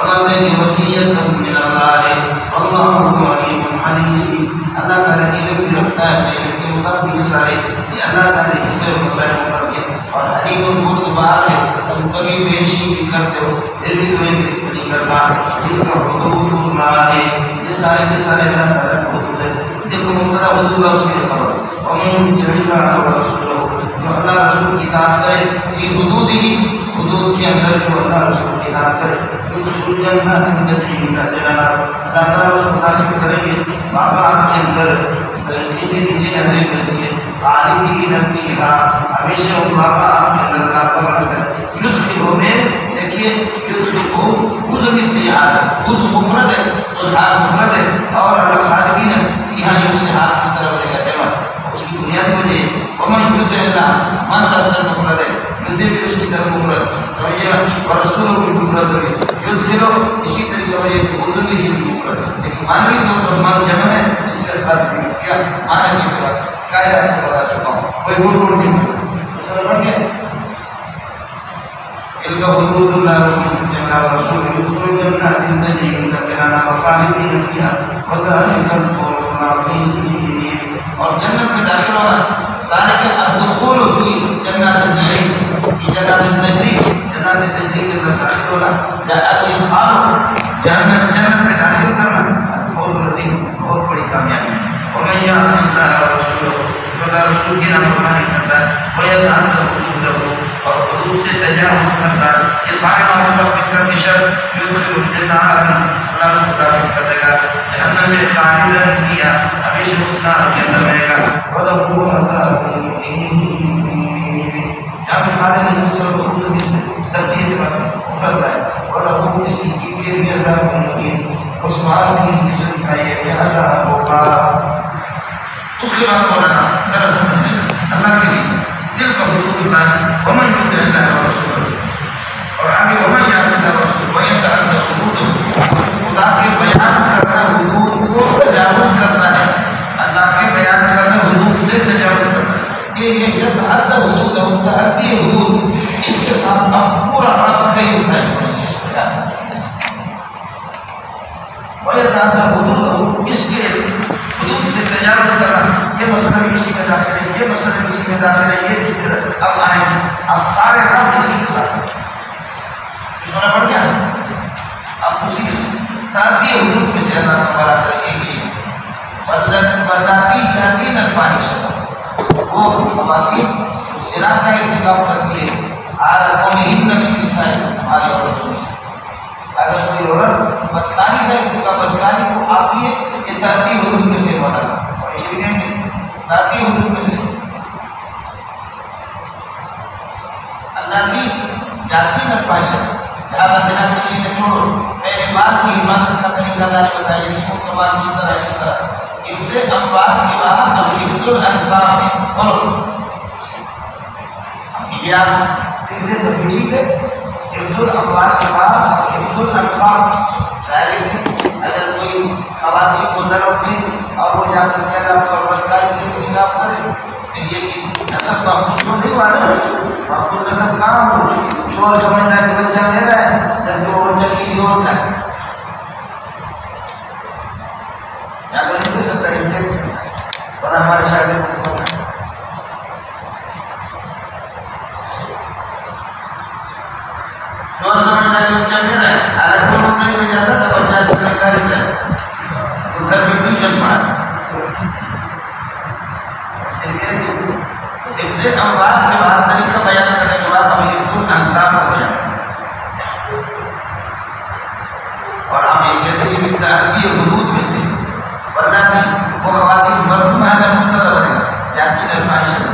فرماتے ہیں وصیت من اللہ اللہ علیم حلیم، اللہ تعالیٰ علم بھی رکھتا ہے لیکن کے مطابق یہ سارے یہ اللہ تعالیٰ حصے اور مسائل مطابق، اور حلیم بردبار ہے، تم کبھی پیشی بھی کرتے ہو دل بھی تمہیں نہیں کرتا، جن کا حدود اللہ ہے، یہ سارے اللہ تعالیٰ کو حدود ہے۔ دیکھو مبتدا حدود اللہ اس کی خبر، ومن یطع اللہ ورسولہ، جو اللہ رسول کی اطاعت کرے فی حدودہ، حدود کے اندر جو اللہ رسول کی اطاعت کرے يدخل جنات تجري من تحتها الأنهار، اللہ تعالیٰ اس کو داخل کریں گے باغات کے اندر درخت کے نیچے نہریں بہتی ہیں خالدین فیہا، ہمیشہ ان باغات کے اندر کا پکڑ کر یدخلوا میں دیکھیے یدخلوا خود میں سے یاد خود مفرد ہے تو حال مفرد ہے، اور خالدین فیہا یہ اسے حال کس طرح بنے گا جمع، اس کی بنیادی وجہ ہے ومن یطع اللہ، من لفظ مفرد ہے یطع بھی اس کی طرف مفرد سمجھے گا، اور رسول بھی مفرد ہے یدخلو اسی طریقے وجہ ہے حضور بھی مفرد، لیکن معنوی طور پر من جمع ہے اس کا فرق بھی کیا معنی کے پاس قاعدہ کو بتا چکا ہوں، کوئی بول نہیں بڑھ گیا تلک حدود اللہ ورسول يدخل جنات تجري من تحتها الأنهار خالدين فيها وذلك الفوز العظيم، اور جنت میں داخل ہونا ذالک الدخول فی جنات النعیم، فی جنات التجری، جنات التجری کے اندر داخل ہونا یا الادخال جنت میں داخل کرنا الفوز العظیم بہت بڑی کامیابی ہے۔ ومن یعص اللہ ورسولہ، جو اللہ رسول کی نافرمانی کرتا ہے ویتعدی حدودہ اور حدود سے تجاوز کرتا ہے، یہ سارے باتوں کا فکر کی شرط یدخل الجنات، اللہ اس کو داخل کر دے گا جہنم میں خالدین فیہا، ہمیشہ اس نار کے اندر رہے گا، وَلَهُ عَذَابٌ مُقِيمٌ، یہاں پہ خالدین چلو حدود میں سے ترتیب بس ابھر رہا ہے، وَلَهُ کسی کی پھر بھی عذاب مقیم، اس بات کی قسم کا یہ کہ عذاب ہوگا۔ اس کے بعد مولانا ذرا سمجھیں اللہ کے لیے دل کا حدود اللہ ومن یطع اللہ ورسولہ، اور آگے ومن یعص اللہ ورسولہ ویتعدی حدودہ، خدا کے بیان کرنا حدود کو تجاوز کرتا ہے، اللہ کے بیان کرنا حدود سے تجاوز کرتا ہے، یہ یتعدی حدودہ تعدی حدود، اس کے ساتھ اب پورا رب کئی مسائل ہونے سے ویتعدی حدودہ، اس کے حدود سے تجاوز کرنا، یہ مسئلہ بھی اسی میں داخل ہے، یہ مسئلہ بھی اسی میں داخل ہے، یہ اسی میں داخل ہے، اب آئیں اب سارے رب اسی کے ساتھ سونا پڑ گیا، اب اسی کے ساتھ تعدی حدود میں سے اللہ تعالیٰ کریں گے وَاللَّاتِي يَأْتِينَ الْفَاحِشَةَ، وہ خواتین زنا کا ارتکاب کرتی ہے عَلَىٰ قَوْلِهِنَّ مِن نِسَائِهِنَّ، ہماری عورتوں میں سے اگر کوئی عورت بدکاری کا ارتکاب بدکاری کو آتی ہے یہ تعدی حدود میں سے ہونا، اور یہ بھی نہیں تعدی حدود میں سے اللاتی یاتین الفاحشہ، لہذا زنا کے لیے چھوڑو، پہلے بات کی عبادت کا طریقہ داری بتائی جاتی ہے کہ بعد اس طرح حفظ اموال کے بعد اب حفظ الانصاب میں بولو یہ آپ حفظ تفریشی کے حفظ الاموال کے بعد حفظ الانصاب، اگر کوئی خواتین کو نہ روکے اور وہ جا کر کے اللہ کو بدکاری کے خلاف کرے پھر یہ کہ نسب محفوظ تو نہیں ہوا نا، محفوظ نسب کہاں ہو، شوہر سمجھتا ہے کہ بچہ میرا ہے جب وہ بچہ کسی اور کا ہے، یا کوئی نہیں کر سکتا ہے اور ہمارے شاگرد شوہر سمجھتا ہے کہ بچہ میرا ہے، حالت کو نوکری میں جاتا تھا بچہ سرکاری سے تو گھر میں ٹیوشن پڑھا، حفظ اموال کے بعد طریقہ بیان کرنے کے بعد ہمیں حفظ الانصاب ہو جائے، اور ہم یہ کہتے ہیں کہ تعدی حدود میں سے واللاتی وہ خواتین مرحوم ہے مبتدا بنے گا یاتین الفاحشہ،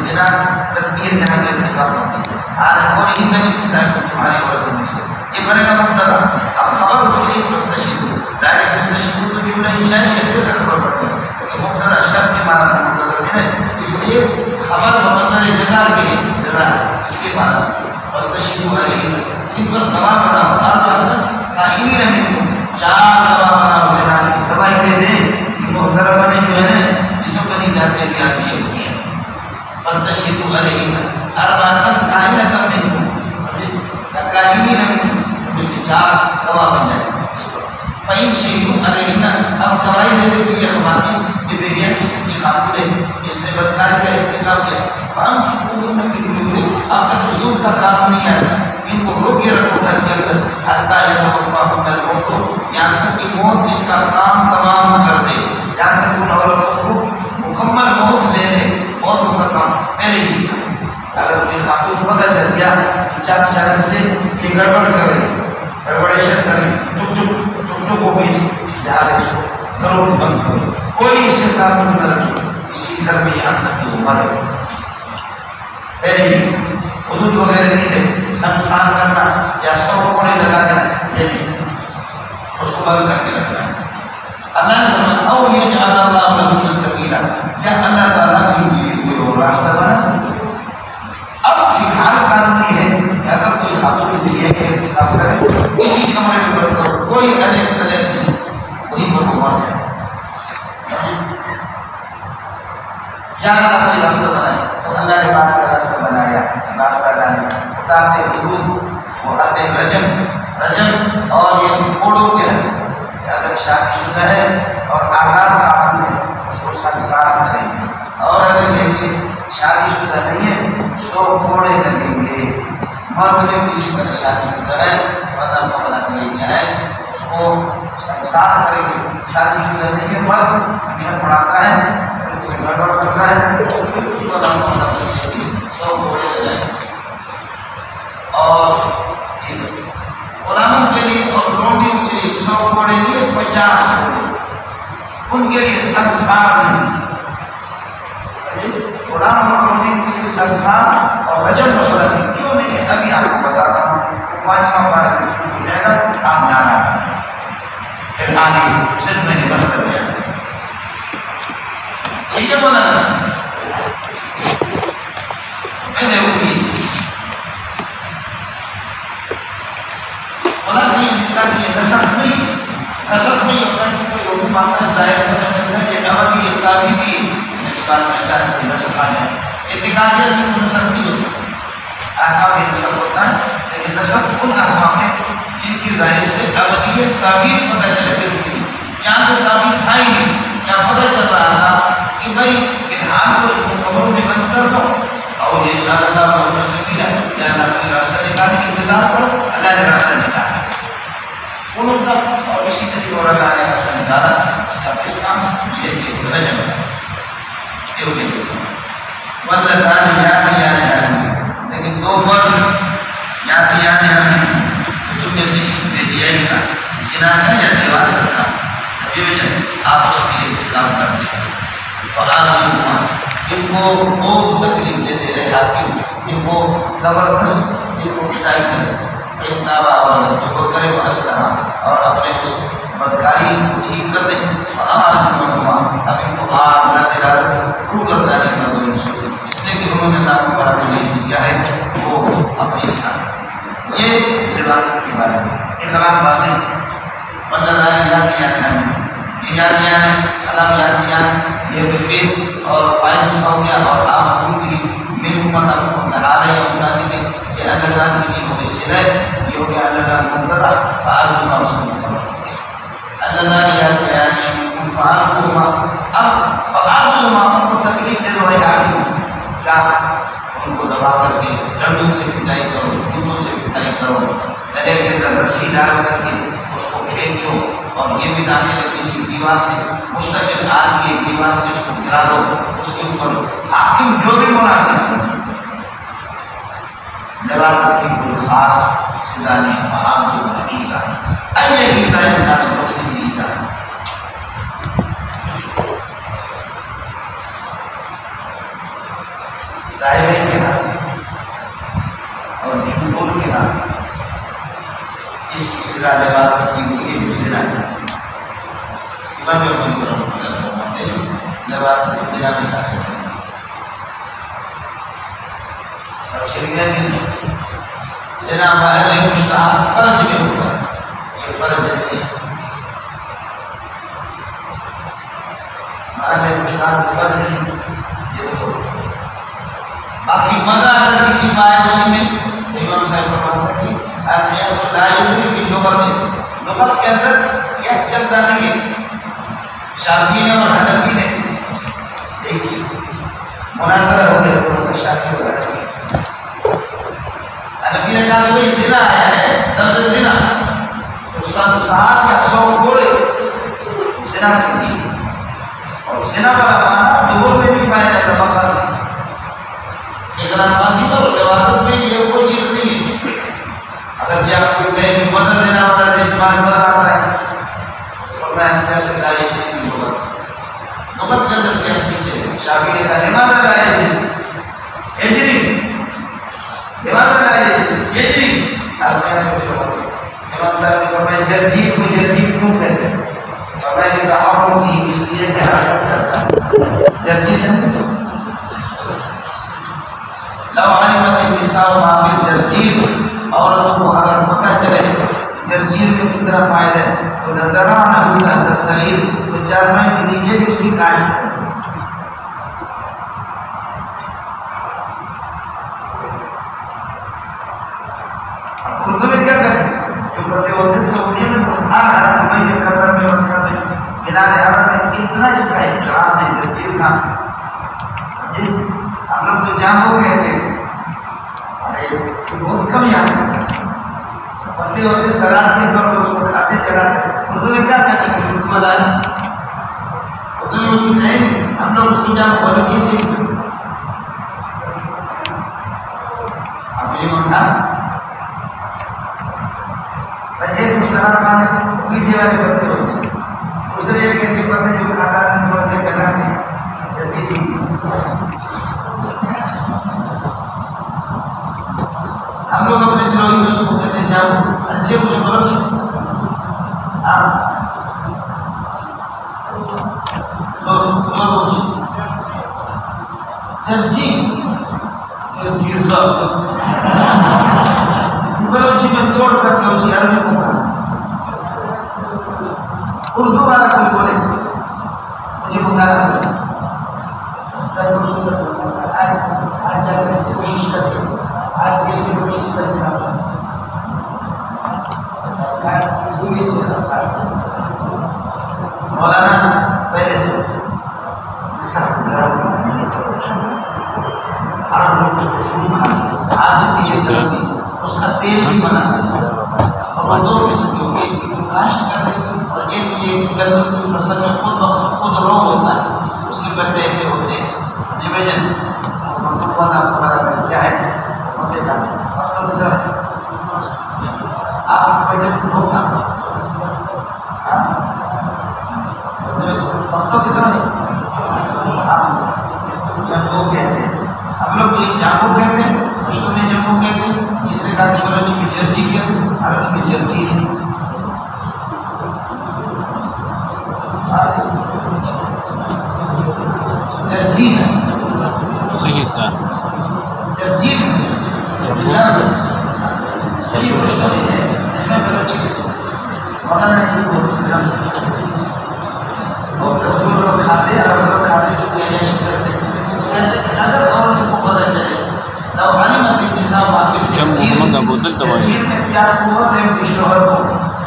زنا کرتی ہے زنا کا ارتکاب کرتی ہے آج کوئی نہیں انسان کو تمہاری عورتوں میں سے یہ بنے گا مبتدا، اب خبر اس کے لیے مستشیر ظاہر مستشیر تو جملہ انشائی ہے کیسے خبر پڑتی ہے کیونکہ مبتدا شرط کے معنی مبتدا ہے، اس لیے خبر مبتدا جزا کے لیے جزا اس کے معنی مستشیر علیہ جن پر گواہ بنا قائمین منکم، چار گواہ بنا زنا کی گواہی دے دیں کہ محترمہ نے جو ہے نا جسم بنی جاتے ہیں یاد یہ ہوتی ہے مستشیر علیہ اربعۃ قائمۃ منکم قائمین منکم، جیسے چار گواہ بن جائے اس پر فہم شہید علیہ اب گواہی دینے کے لیے خواتین یہ بیریاں کسی کی خاتون ہے اس نے بدکاری کا ارتکاب کیا فہم سکون میں کی ضرور اب تک سلوک کا قانون نہیں آیا ان کو روکے رکھو گھر کے اندر حتیٰ یتوفا ہوتا موت یہاں تک کہ موت اس کا کام تمام کر دے یہاں تک ان عورتوں کو مکمل موت لے لے موت کا کام پہلے ہی اگر مجھے خاتون پتہ چل گیا کہ چاک چاک سے یہ گڑبڑ کر رہی گڑبڑیشن کر رہی چپ ہو گئی لہٰذا اس کو ضرور بند کرو کوئی اس سے تعلق نہ رکھے اسی گھر میں یہاں تک کہ وہ مرے پہلے ہی حدود وغیرہ نہیں تھے سنسان کرنا یا سو کوڑے لگا دینا یہ نہیں اس کو بند کر کے رکھنا ہے اللہ نے او یجعل اللہ لہن سبیلا یا اللہ تعالیٰ کے لیے کوئی اور راستہ بنا اب فی الحال قانونی ہے کہ اگر کوئی خاتون دنیا کے ارتکاب کرے اسی کمرے میں بیٹھ کر کوئی انیک سلیت نہیں وہی پر مر جائے یا اللہ کوئی راستہ بنائے تو اللہ نے بات کا راستہ بنایا راستہ ڈالے اطاعت حدود وہ حد رجم اور یہ کوڑوں کے ہیں کہ اگر شادی شدہ ہے اور آزاد خاتون ہے اس کو سنسار کریں گے اور اگر یہ شادی شدہ نہیں ہے 100 کوڑے لگیں گے مرد میں کسی طرح شادی شدہ ہے پتہ پکڑا کریں گے ہے اس کو سنسار کریں گے شادی شدہ نہیں ہے مرد ٹیوشن پڑھاتا ہے کوئی گڑبڑ کرتا ہے اس کو نام پکڑا کریں گے 100 کوڑے لگائیں گے اور غلاموں کے لیے اور لوٹیوں کے لیے 100 کوڑے لیے 50 کوڑے ان کے لیے سنسار نہیں غلام اور لوٹیوں کے لیے سنسار اور رجم مسئلہ نہیں کیوں نہیں ہے ابھی آپ کو بتاتا ہوں 5واں بارہ میں شروع ہو جائے گا آپ جانا فی الحال صرف میں نے بس کر دیا ٹھیک ہے مولانا میں نے وہ کی خلاصہ یہ نکلا کہ یہ نسخ نہیں ہوتا کہ کوئی لوگ ماننا ظاہر پتہ چلتا ہے کہ ابدی یہ تعبیدی میری بات میں چاہتے ہیں نسخ آ جائے اعتقادیت میں وہ نسخ نہیں ہوتا احکام یہ نسخ ہوتا ہے لیکن نسخ ان احکام ہے جن کی ظاہر سے ابدیت تعبیر پتہ چلے پھر یہاں تو تعبیر تھا ہی نہیں یہاں پتہ چل رہا تھا کہ بھائی فی الحال تو ان قبروں میں بند کر دو اور یہ جلال اللہ محمد سبیل ہے یا اللہ کوئی راستہ نکالنے کی انتظار کرو اللہ نے راستہ نکالا انہوں کا اور اسی طریقے اور اللہ نے راستہ نکالا اس کا کس کام یہ کہ رجم ہے واللذان یاتیان لیکن دو مرد یاتیان ہمیں تم میں سے اس نے دیا ہی تھا زنا کا یا دیوانت کا سبھی وجہ آپس میں ارتکاب کرتے ہیں اور آدھوما ان کو خوب تکلیف دیتے رہے حاکم ان کو زبردست ان کو اٹھائی کرے اتنابا اور جو کو کرے وہ اسلام اور اپنے اس بدکاری کو ٹھیک کر دیں اور ہمارا جمعہ اب ان کو آگ نہ دلا رو کر دانے کا دو اس لیے کہ انہوں نے نام کو بڑا نہیں کیا ہے وہ اپنی اسلام یہ روایت کے بارے میں اخلاق بازی واللذان یاتیان سلام یاتیان یہ بفید اور فائنس ہو گیا اور آپ حضور کی من حکمت نہارے یا مدانی کے یہ اللذان کے لیے ہوگی سلے یہ ہو گیا اللذان منتدہ فعاضو ما مسلم اللذان یاتیان من فعاضو ما اب فعاضو ما ان کو تکلیف دے دو ہے حاکم کیا ان کو دبا کر کے ڈنڈوں سے پٹائی کرو جوتوں سے پٹائی کرو گلے کے اندر رسی ڈال کر کے اس کو کھینچو اور یہ بھی داخل ہے کسی دیوار سے مستقل آگ کی دیوار سے اس کو گرا دو اس کے اوپر حاکم جو بھی مناسب سے نوازت کی کوئی خاص سزا نہیں آپ کو نہیں جانا اے ہی ظاہر نہ جو سے نہیں جانا ظاہر کے ہاتھ اور جھوٹ کے ہاتھ اس کی سزا نوازت کی کوئی بھی زنا جانا امام ابن رحمۃ اللہ نوازت کی سزا میں داخل ہے شریعت کی زنا باہر مشتہر فرض میں ہوگا یہ فرض نہیں باہر مشتہر فرض نہیں یہ تو باقی مزہ اگر کسی مائے اسی میں امام صاحب فرماتا ہے کہ القياس لا يدري في اللغة ہوتے لغت کے اندر کیس چلتا نہیں ہے. شافعی نے اور حنفی نے ایک ہی مناظرہ ہو گیا شافعی اور حنفی. حنفی نے کہا کہ بھائی زنا آیا ہے لفظ زنا تو 7 یا 100 گوڑے زنا کی تھی. اور زنا والا معنی دبر میں بھی پایا جاتا مقصد اقرار واجب اور روایت میں یہ کوئی چیز نہیں ہے. اگر جب آپ کو کہیں کہ مزہ دینا والا ہے مزہ آتا ہے اور میں کیسے لائے تھے نوبت کے اندر کیس نیچے شافعی نے کہا لماذا لائے تھے ہجری لماذا لائے تھے ہجری. آپ کیسے ہو امام صاحب نے فرمایا جرجیب کو جرجیب کیوں کہتے ہیں؟ فرمایا کہ تحرم کی اس لیے کہ حرکت کرتا ہے جرجیب ہے. لو علمت النساء ما فی الجرجیب عورتوں کو اگر پتہ چلے جرجیب میں کتنا فائدہ ہے تو نظرانہ تحت السریر تو چارپائی کے نیچے بھی اس کی کاش ہے. اردو میں کیا کہتے ہیں جو پڑھتے ہوتے سعودی میں قرآن حرم میں قطر میں مسکت میں بلاد حرم میں اتنا اس کا احترام ہے جرجیب کا. ہم لوگ تو جامو کہتے ہیں بہت کم یاد مسئلے ہوتے سرات کے طور پر اس کو کھاتے چلاتے. اردو میں کیا کہتے ہیں مدار اردو میں وہ چیز ہے ہم لوگ اس کو جامو بہت اچھی چیز آپ یہ منتا ایک سرات میں پیچھے والے پتے ہوتے ہیں دوسرے ایک ایسے پتے جو کھاتا ہے تھوڑا سے چلاتے ہیں جیسے ہم لوگ اپنے دلوں میں اس کو کہتے ہیں جاؤ اچھے مجھے بولو جی میں توڑ کر کے اسی عربی کو کہا اردو والا کوئی بولے مجھے بنگالا کوشش کرتے آج کیسے کوشش کرتے مولانا پہلے سے اس کا تیل بھی بناتے اور 2 قسم کے ایک کاش کرتے اور ایک گندم کی فصل میں خود رو ہوتا ہے اس کے پتے ایسے ہوتے ہیں ڈویژن کیا ہے آپ وقتوں کے سمجھ جمبو کہتے ہیں ہم لوگ یہ جامو کہتے ہیں پشتو میں جمبو کہتے ہیں تیسرے کا بلوچی میں جرجی کہتے ہیں عربی میں جرجی ہے. جرجی ہے صحیح اس کا جرجی ہے صحیح پشتو میں ہے اس میں بلوچی مولانا یہ بہت لوگ کھاتے ہیں عرب لوگ کھاتے چکے ہیں اگر عورت کو پتہ چلے لو علمت النساء ما فی الجرجیب میں کیا قوت ہے ان کے شوہر کو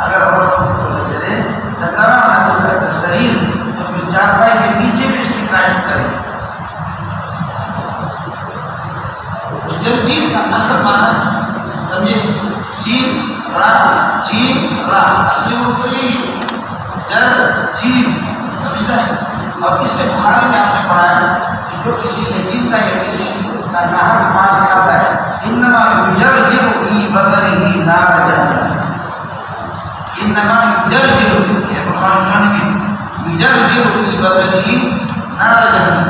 اگر عورت کو پتہ چلے نظرانہ تحت السریر تو پھر چارپائی کے نیچے بھی اس کی کاش کرے. جرجیب کا اصل معنی سمجھے جیم را اصلی اردو یہی جرجیب سمجھتا ہے. اور اس سے بخاری میں آپ نے پڑھایا جو کسی یتیم کا یا کسی کا ناحق مال کھاتا ہے انما یجرجر فی بدنہ نار جہنم انما یجرجر یہ بخاری سن میں یجرجر فی بدنہ نار جہنم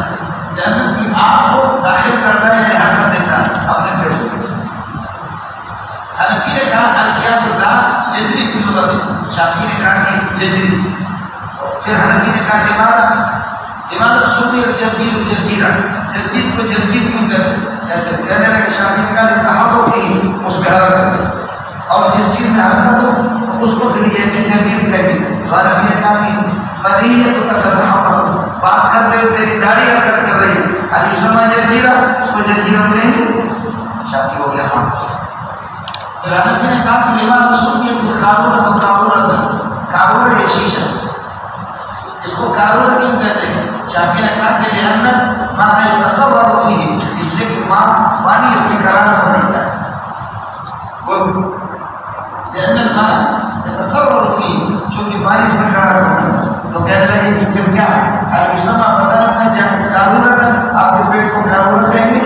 جہنم کی آگ کو داخل کرتا ہے یا حرکت دیتا ہے اپنے پیسے. حنفی نے کہا القیاس اللہ یجری فی اللغت شافعی نے کہا کہ یجری. پھر حنفی نے کہا لماذا سمي الجرجير جرجيرا جرجير کو جرجير کیوں کہتے ہیں کہنے لگے شافعی نے کہا تحرک کی اس میں حرکت اور جس چیز میں حرکت ہو اس کو پھر یہ جرجير کہتے ہیں. حنفی نے کہا کہ بریت کا تحرک بات کر رہے ہو تیری داڑھی حرکت کر رہی ہے آج یسمى جرجيرا اس کو جرجيرا کہیں گے. شافعی ہو گیا ہاں. پھر حنفی نے کہا کہ لماذا سمي قارون کو قارون ایک شیشہ، اس کو قارون کیوں کہتے ہیں؟ شافعی نے کہا کہ لأن ما يتقرر فيه، اس لیے کہ پانی اس میں قرار ہو رہتا ہے، لأن الماء يتقرر فيه، چونکہ پانی اس میں قرار ہو رہتا ہے، تو کہنے لگے کہ پھر کیا المسمى بدل کا جہاں قارون، آپ کے پیٹ کو قارون کہیں گے،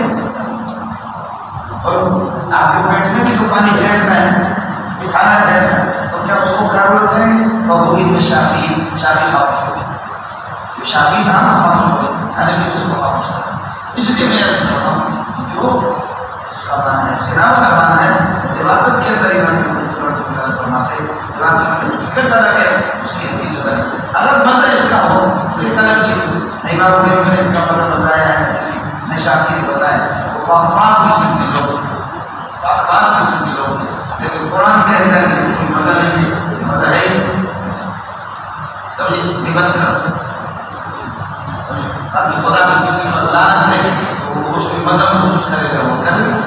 اور آپ کے پیٹ میں بھی تو پانی ٹھہرتا ہے، کھانا ٹھہرتا ہے، تو کیا اس کو قارون کہیں گے؟ اور وہی میں شافعی خاموش ہو گئے، شافعی نام خاموش ہو گئے، کھانے میں اس کو خاموش ہو گئے۔ اس لیے میں کہتا ہوں جو اس کا معنی ہے سناو کا معنی ہے عبادت کے طریقہ میں فرماتے حقیقت الگ ہے، اس کی حقیقت ہے۔ اگر مزہ اس کا ہو تو ایک الگ چیز نہیں، بات میں نے اس کا مطلب بتایا ہے، کسی نے شافعی نے بتایا، وہ پاکواز بھی سنتے لوگ، پاکواز بھی سنتے لوگ، لیکن قرآن کہتا ہے کہ کوئی مزہ نہیں ہے، مزہ ہے ہی سمجھے نبت کر تاکہ خدا کی کسی کو لعنت ہے تو وہ اس کو مزہ محسوس کرے گا، وہ کرے گا،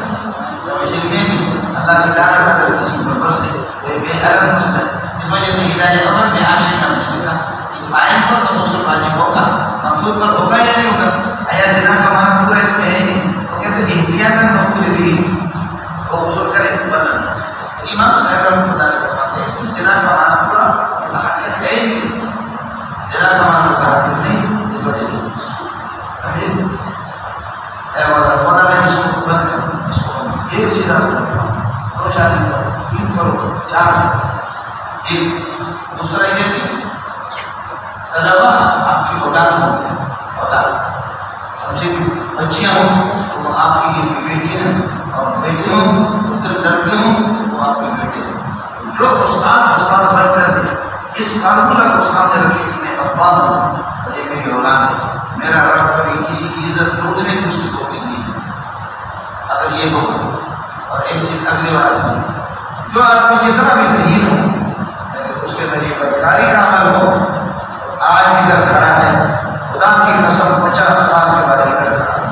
سمجھے نہیں اللہ کی لعنت اگر کسی پر برسے تو یہ بے الگ مسئلہ ہے۔ اس وجہ سے ہدایت عمر میں عاشق کا نے لکھا کہ فاعل پر تو غسل واجب ہوگا، مقصود پر ہوگا یا نہیں ہوگا، آیا زنا کا معنی پورا اس میں ہے نہیں، تو کہتے ہیں احتیاط مقبول بھی وہ غسل کرے ورنہ امام صاحب رحمۃ اللہ علیہ فرماتے ہیں اس میں زنا کا معنی پورا حقیقت ہے نہیں، زنا کا معنی حقیقت نہیں، اس وجہ سے سمجھے اے مولا میں اس کو بند کر، اس کو ایک چیز آپ دو شادی کرو، تین کرو، چار کرو، ایک دوسرا یہ کہ طلبا آپ کی اولاد ہوگی، اولاد سمجھے کہ بچیاں ہوں تو وہ آپ کی بیٹی ہیں، اور بیٹے ہوں لڑکے ہوں وہ آپ کے بیٹے ہیں۔ جو استاد بن کر اس فارمولہ کو سامنے رکھے کہ میں ابا ہوں اور یہ میری اولاد ہے، میرا رب کبھی کسی کی عزت لوٹنے کی اس کی توفیق نہیں ہے، اگر یہ ہو۔ اور ایک چیز اگلی بار سن، جو آدمی جتنا بھی ذہین ہو اس کے ذریعے کاری کا عمل ہو، آج ادھر کھڑا ہے، خدا کی قسم 50 سال کے بعد ادھر کھڑا ہے،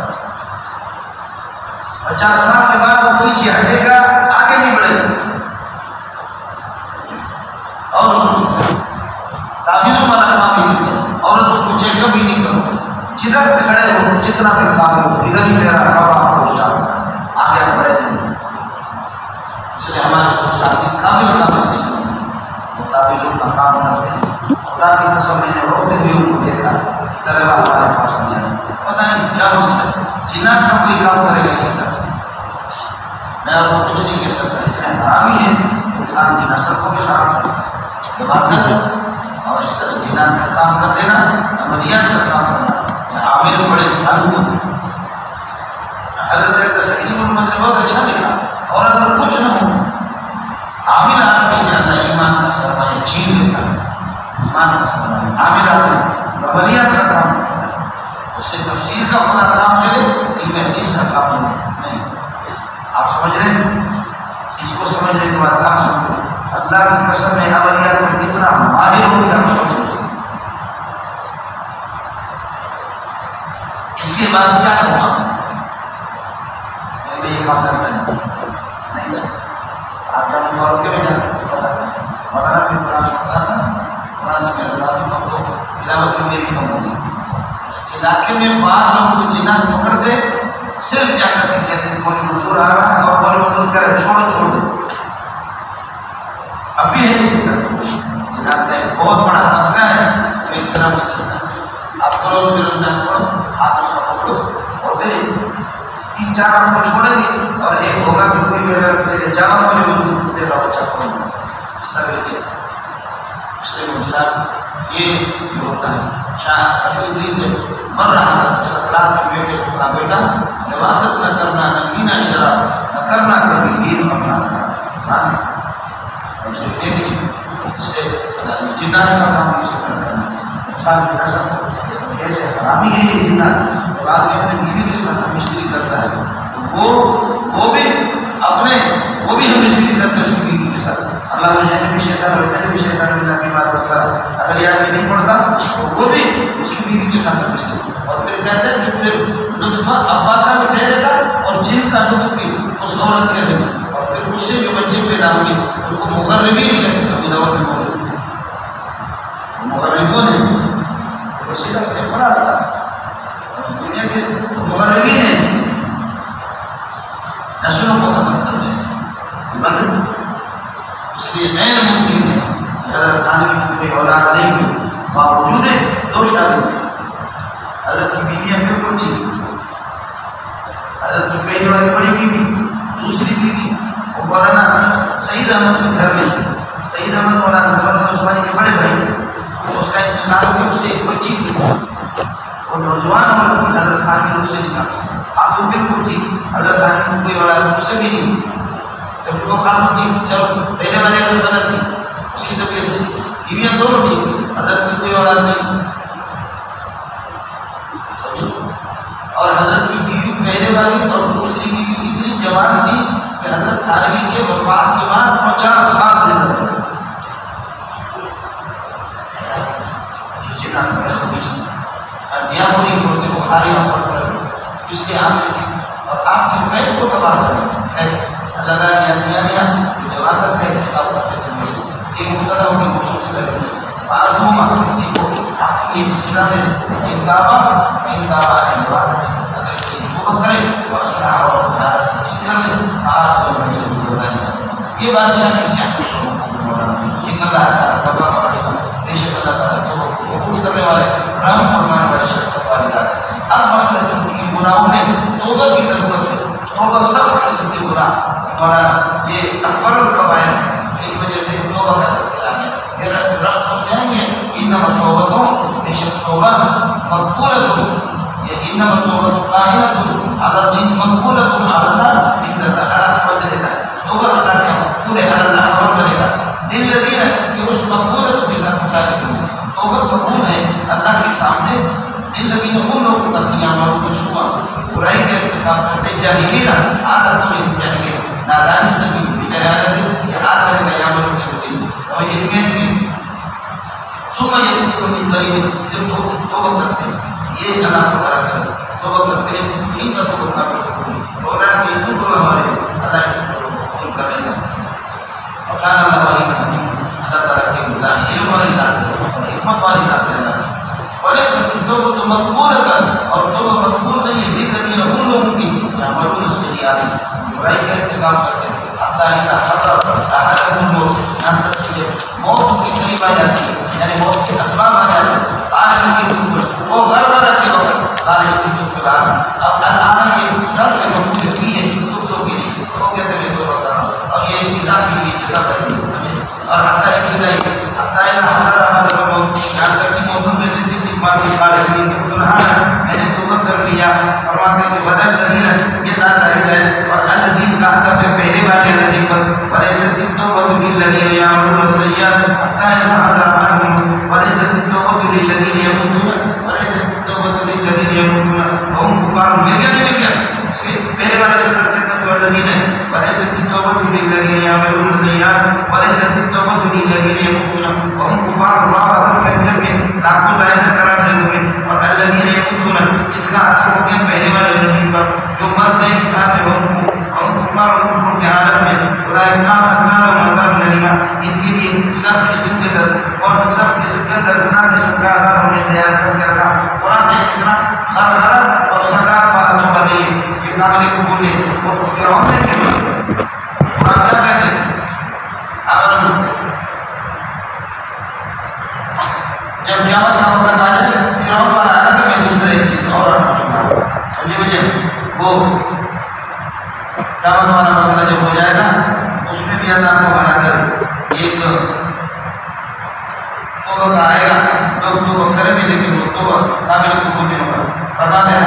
50 سال کے بعد وہ پیچھے ہٹے گا، آگے نہیں بڑھے گا۔ اور تعبیروں والا کام ہی نہیں کرو، عورت کو پیچھے کبھی نہیں کرو، جدھر کھڑے ہو جتنا بھی کام ہو ادھر ہی میرا روا پوچھتا آگے بڑھے نہیں۔ اس لیے ہمارے ساتھی کامل تعبیروں کا کام کرتے ہیں۔ خدا کی قسم میں نے روکتے ہوئے ان کو دیکھا، طلبا ہمارے پاس نہیں آئے، پتہ نہیں کیا مسئلہ، جنات کا کوئی کام کرے نہیں سکتا، میں آپ کو کچھ نہیں کہہ سکتا، اس میں حرامی ہے، انسان کی نسل کو بھی خراب ہے، عبادت اور اس طرح جنات کا کام کر دینا، عملیات کا کام کرنا، عامل بڑے سال کو حضرت سکیم محمد نے بہت اچھا لکھا، اور اگر کچھ نہ ہو عامل آدمی سے اللہ ایمان کا سرمایہ چھین لیتا ہے، ایمان کا سرمایہ عامل آدمی عملیات کا کام کرتا ہے، اس سے تفسیر کا خدا کام لے لے، علم حدیث کا کام لے نہیں۔ آپ سمجھ رہے ہیں؟ اس کو سمجھنے کے بعد آپ سمجھو اللہ کی قسم میں عملیات میں کتنا ماہر ہو گیا، ہم سوچ رہے ہیں اس کے بعد کیا کرنا، میں یہ کام کرتا نہیں کرتا، آپ کا مطلب کے میں جاتا پتا مولانا بھی قرآن پڑھتا تھا، قرآن سے میرا تعلق ہم کو تلاوت میں میری کم ہوگی، علاقے میں بعض لوگ کو جنات پکڑتے صرف جا کر کے کہتے ہیں کوئی منظور آ رہا ہے اور کوئی منظور کرے چھوڑ دے، ابھی ہے اسی طرح جنات کا بہت بڑا طبقہ ہے جو ایک طرح میں چلتا ہے، آپ کرو پھر انداز کرو، ہاتھ اس کا پکڑو اور دے 3-4 ہم کو چھوڑیں گے، اور ایک ہوگا کہ کوئی میرے جانا والے منظور دے رہا بچہ کروں گا، اس طرح کے مسلم انسان یہ ہوتا ہے۔ شاہ رفیع الدین جب مر رہا تھا تو سکرات میں بیٹے کو کہا بیٹا عبادت نہ کرنا، نہ پینا شراب، نہ کرنا کبھی دین اپنا تھا، اس سے جنات کا کام کسی طرح کرنا، انسان کی قسم ایسے حرامی ہے یہ جنات، بعد میں اپنے بیوی کے ساتھ ہم مستری کرتا ہے، وہ بھی ہم مستری کرتے ہیں اس کی بیوی کے ساتھ، اللہ نے بھی شیطان ہوتا بھی شیطان اللہ کی بات کرتا ہے، اگر یہ آدمی نہیں پڑھتا تو وہ بھی اس کی بیوی کے ساتھ مستری، اور پھر کہتے ہیں کہ پھر لطفہ ابا کا بھی چہرے گا اور جن کا لطف بھی اس عورت کے دے، اور پھر اس سے جو بچے پیدا نام کے ان کو مغربین کہتے ہیں، ابھی دعوت مغربون ہیں، اسی طرح پڑھا تھا دنیا کے مغربین ہیں، نسلوں کو ختم کر دیں بند، اس لیے غیر ممکن ہے حضرت خانوی کی کوئی اولاد نہیں ہوئی، باوجود ہے 2 شادی، حضرت کی بیویاں بالکل ٹھیک، حضرت کی پہلی والی بڑی بیوی، دوسری بیوی وہ مولانا سعید احمد کے گھر میں، سعید احمد مولانا ظفر عثمانی کے بڑے بھائی، اس کا انتقال ہو اس سے ایک بچی تھی، وہ نوجوان عورت تھی، حضرت خانوی اس سے نکالا، آپ تو بالکل ٹھیک، حضرت خانوی کو کوئی اولاد اس سے بھی نہیں، جب وہ خاتون تھی چلو پہلے والے اگر غلط تھی اس کی طبیعت سے، بیویاں دونوں ٹھیک، حضرت کی کوئی اولاد نہیں، اور حضرت کی بیوی پہلے والی اور دوسری بیوی اتنی جوان تھی کہ حضرت خانوی کے وفات کے بعد 50 سال زندہ رہے، کو نہیں چھوڑتے، بخاری ہم پڑھ کر اس کے آپ اور آپ کے فیض کو تباہ کریں، اللہ تعالیٰ کی جوانت ہے آپ کرتے تھے، ایک مقدر ہوگی خصوص کریں معلوم یہ مسئلہ ہے، انتابہ اگر اس سے حکومت کرے اور اصلاح اور آج اور سے یہ بادشاہ کی سیاست اللہ تعالیٰ بے شک اللہ تعالیٰ جو حکومت کرنے والے رحم فرمانے والے شفقت والے ذات۔ اب مسئلہ جو ان گناہوں میں توبہ کی ضرورت ہے، توبہ سب قسم کے گناہ مولانا یہ اکبر القبائر ہے، اس وجہ سے توبہ کا تذکرہ ہے، میرا رب سمجھائیں گے انما توبۃ بے شک توبہ مقبولۃ، یہ انما توبۃ قائمۃ علی مقبولۃ علی اللہ، ان اللہ فضل ہے، توبہ اللہ کا مقبول ہے، اللہ قبول کرے گا، للذین یہ اس مقبولۃ کے ساتھ متعلق ہے، توبہ مقبول ہے اللہ کے سامنے، للذین ان لوگوں کا یعملون السوء برائی کا ارتکاب کرتے، جاہلین عادت میں جاہلین نادانستگی بجہالت یہ ہاتھ کرے گا یعملون کے ذریعے سے سمجھے نہیں، ثم یتوبون من قریب جب توبہ کرتے ہیں یہ اللہ کو کرا کرے توبہ کرتے ہیں ان کا توبہ کرتے ہیں مولانا کے بالکل ہمارے اللہ کی قبول کرے گا، اور کان اللہ علیہ اللہ تعالیٰ کے انسان علم والی ذات ہے، حکمت والی ذات ہے اللہ، ولیکن توبہ تو مقبول ہے اور توبہ مقبول نہیں ہے للذین ان لوگوں کی یعملون السیئات برائی کا ارتکاب کرتے ہیں، حتی اذا حضر احدهم الموت یہاں تک سے موت کی قریب آ جاتی ہے، یعنی موت کے اسباب آ جاتے ہیں، قال کی وہ غرغرہ کے وقت قال کی فلان اب الان یہ ظرف مقبول بھی ہے تو کے لیے وہ کہتے ہیں توبہ کرنا اور یہ انتظار کے لیے جزا کرنی ہے، اور حتی اذا حضر احدهم الموت یہاں تک کہ موت میں سے کسی بات کی قال کی میں نے توبہ کر لیا، فرماتے ہیں بدل الذین یہ نہ ظاہر ہے اور الذین کا حق پہ پہلے والے الذین پر وليست التوبة للذین یعملون السیئات حتی اذا حضر احدهم وليست التوبة للذین یموتون وليست التوبة للذین یموتون وهم کفار مل گیا اس کے پہلے والے سے ترتیب تو الذین ہے وليست التوبة للذین یعملون السیئات وليست التوبة للذین یموتون وهم کفار واقعات کر کے ناکو زائدہ قرار دے ہوئے، اور الذین یموتون اس کا عطا ہو گیا پہلے والے الذین پر جو مرتے ہیں ساتھ ہم کفار کفر کی حالت میں اولئک اعتدنا لهم عذابا ان کے لیے سخت قسم کے درد اور سخت قسم کے دردناک قسم کا عذاب ہم نے تیار کر کے رکھا، قرآن میں اتنا غرغرہ اور سکرات والا توبہ نہیں ہے کہ قابل قبول ہے، وہ فرعون نے کیا قرآن کیا کہتے ہیں جب قیامت کا وقت آ جائے فرعون والا عرب میں دوسرے ایک چیز اور آپ کو سنا سمجھے مجھے وہ قیامت والا مسئلہ جب ہو جائے گا اس میں بھی اللہ کو بنا کر ایک توبہ آئے گا، لوگ توبہ کریں گے لیکن وہ توبہ قابل قبول نہیں ہوگا، فرماتے ہیں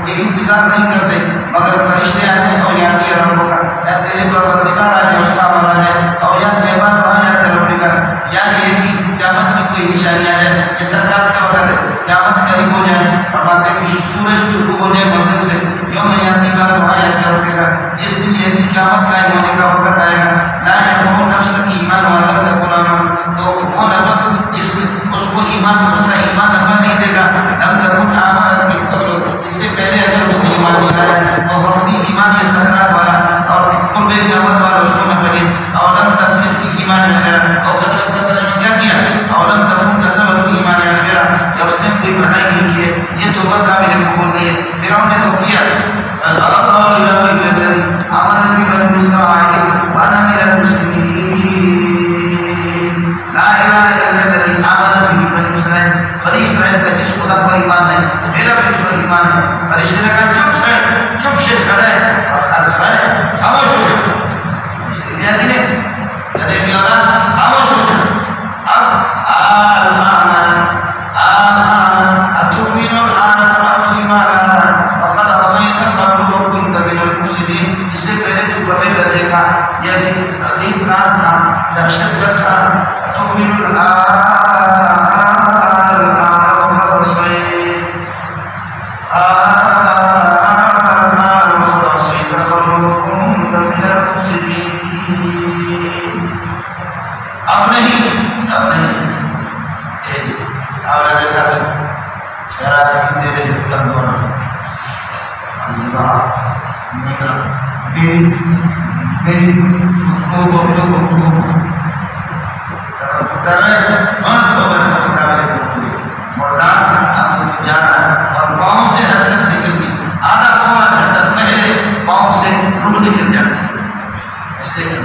یہ انتظار نہیں کرتے مگر فرشتے آتے ہیں اور یاد کیا رب کا یا تیرے پروردگار آ جائے اس کا عمل آ جائے اور یا تیرے بعد وہاں جاتے رب کا یا یہ کہ قیامت میں کوئی نشانی آ جائے، یہ سرکار کا وقت ہے قیامت قریب ہو جائے، فرماتے ہیں کہ سورج طلوع ہو جائے مغرب سے یوم یاتی کا وہاں جاتے رب کا جس دن یہ قیامت قائم ہونے کا وقت آئے گا، لا ينفع نفسا ایمان والا تو وہ نفس اس کو ایمان اس کا ایمان نفع نہیں دے گا، لم تكن آمنت من قبل اس سے پہلے اگر اس نے ایمان توبہ قابل قبول نہیں ہے. فرعون نے تو کیا لا الہ الا الذی آمنت به بنو اسرائیل وانا من المسلمین. لا الہ الا الذی آمنت به بنو اسرائیل، بنی اسرائیل کا جس خدا پر ایمان ہے میرا بھی اس پر ایمان ہے. فرشتے نے کہا چپ سے کھڑا ہے اور خاموش ہے، خاموش ہو جاؤ. جی نے کہتے ہیں خاموش ہو جاؤ. اب اس سے پہلے جو بڑے درجے کا یہ عظیم کام تھا، دہشت گرد تھا.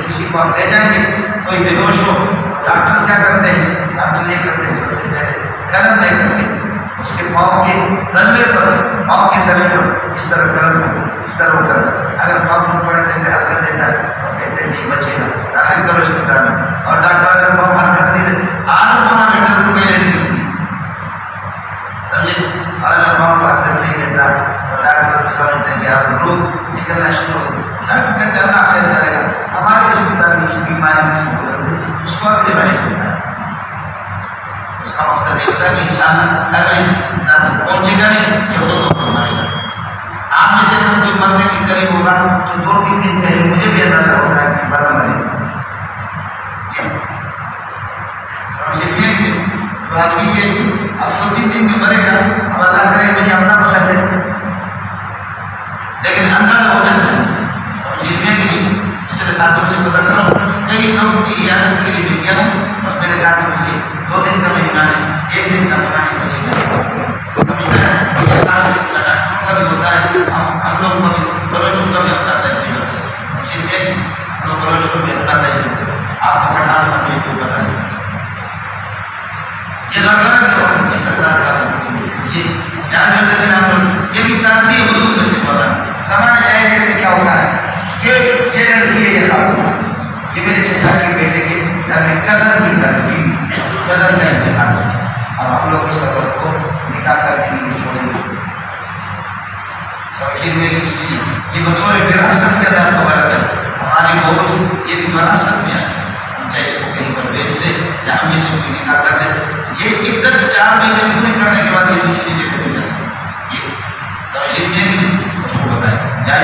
کسی کو آپ لے جائیں گے کوئی بے ہوش ہو، ڈاکٹر کیا کرتے ہیں؟ ڈاکٹر یہ کرتے ہیں سب سے پہلے گرم لے کر کے اس کے پاؤں کے تلوے پر، پاؤں کے تلوے پر اس طرح گرم، اس طرح وہ کرتا ہے. اگر پاؤں کو تھوڑا سا حرکت دیتا ہے تو کہتے ہیں نہیں بچے گا، داخل کرو اسپتال میں. اور ڈاکٹر اگر پاؤں حرکت نہیں دے آدھا پونا میٹر کو پہلے نہیں ملتی، سمجھے. اور اگر پاؤں کو حرکت نہیں دیتا تو ڈاکٹر کو سمجھتے ہیں کہ آپ لوگ نکلنا شروع ہو. ڈاکٹر کا چلنا خیر کرے گا. ہمارے اسپتال میں اس بیماری کی سہولت ہے، اس کو اگلے بڑھے ہوتا ہے. اس کا مقصد یہ ہوتا ہے کہ انسان اگر اس اسپتال میں پہنچے گا نہیں یہ وہ تو مرے گا. آپ میں سے جب کوئی مرنے کے قریب ہوگا تو 2-3 دن پہلے مجھے بھی اندازہ ہوتا ہے کہ بڑا مرے گا. سمجھے بھی ہے کہ تو آدمی یہ اب 2-3 دن میں مرے گا. اب اللہ کرے مجھے اپنا پتہ چلے لیکن اندازہ ہو جاتا ہے. جیتنے کے لیے پچھلے ساتھوں سے پتہ کرو کئی لوگوں کی عیادت کے لیے گیا ہوں اور میرے کہا کہ مجھے 2 دن کا مہینہ ہے، 1 دن کا مہینہ بچے گا. کبھی ڈاکٹروں کا بھی ہوتا ہے، ہم لوگ بلوچوں کا بھی اپنا تجربہ ہے. جیتنے کی ہم لوگ بلوچوں کو بھی اپنا تجربہ ہے. آپ کو پٹھان کا بھی کوئی پتہ نہیں. یہ لگا کہ یہ سرکار کا یہ بھی تعلیم حدود میں سے پتہ ہے. سمجھ جائے کہ کیا ہوتا ہے. یہ لڑکی ہے، یہ خاتون، یہ میرے چچا کے بیٹے کے گھر میں کزن کی لڑکی، کزن کا امتحان ہے. اب ہم لوگ اس عورت کو نکاح کرنے کے لیے چھوڑیں گے. سمجھیے میں اس لیے یہ بچوں نے وراثت کے اندر دوبارہ کر ہماری بہت یہ بھی وراثت میں آئے. ہم چاہے اس کو کہیں پر بیچ دیں یا ہم اس کو نکاح کر دیں. یہ 4 مہینے پورے کرنے کے بعد یہ دوسری جگہ پہ جا سکتے. یہ سمجھیے کہ اس کو بتائیں چاہے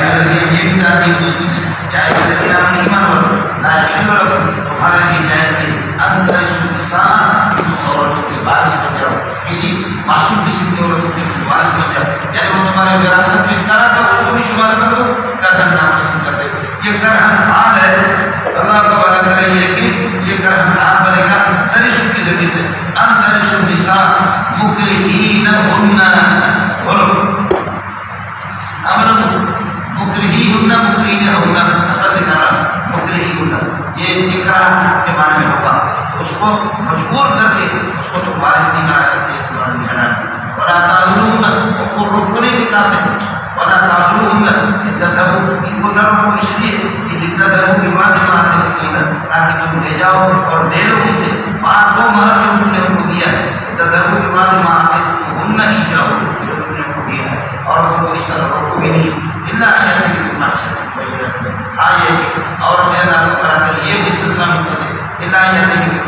یہ بھی تعلیم ہوتی ہے، چاہے آپ ایمان والو ناجائز والو تمہارے لیے جائز نہیں. اندر اس انسان عورتوں کے وارث بن جاؤ، کسی معصوم قسم کی عورتوں کے وارث بن جاؤ، یعنی وہ تمہارے وراثت میں طرح کا اس کو بھی شمار کر دو. کرہن نام پسند کر دے. یہ کرہن حال ہے، اللہ کا وعدہ کرے کہ یہ کرہن حال بنے گا ترش کی ذریعے سے. اندر اس النساء مکرہینہن بولو مکرہینہن اصل دکھانا مکرہینہن یہ اکراہ کے معنی میں ہوگا. اس کو مجبور کر کے اس کو تم وارث نہیں بنا سکتے. ولا تعلون کو روکنے کی طاقت ولا تعلون تذهبوا ان کو نہ روکو اس لیے کہ تذهبوا بما دماغ تاکہ تم لے جاؤ اور لے لو ان سے بات وہ مہر جو تم نے ان کو دیا ہے. تذهبوا بما دماغ ہم نہیں جاؤ جو تم نے ان کو دیا ہے اور تم کو اس طرح روکو بھی نہیں. اللہ یعنی کہ ہاں یہ عورت اللہ تعالیٰ کا یہ بھی استثناء مطلب ہے. اللہ یعنی کہ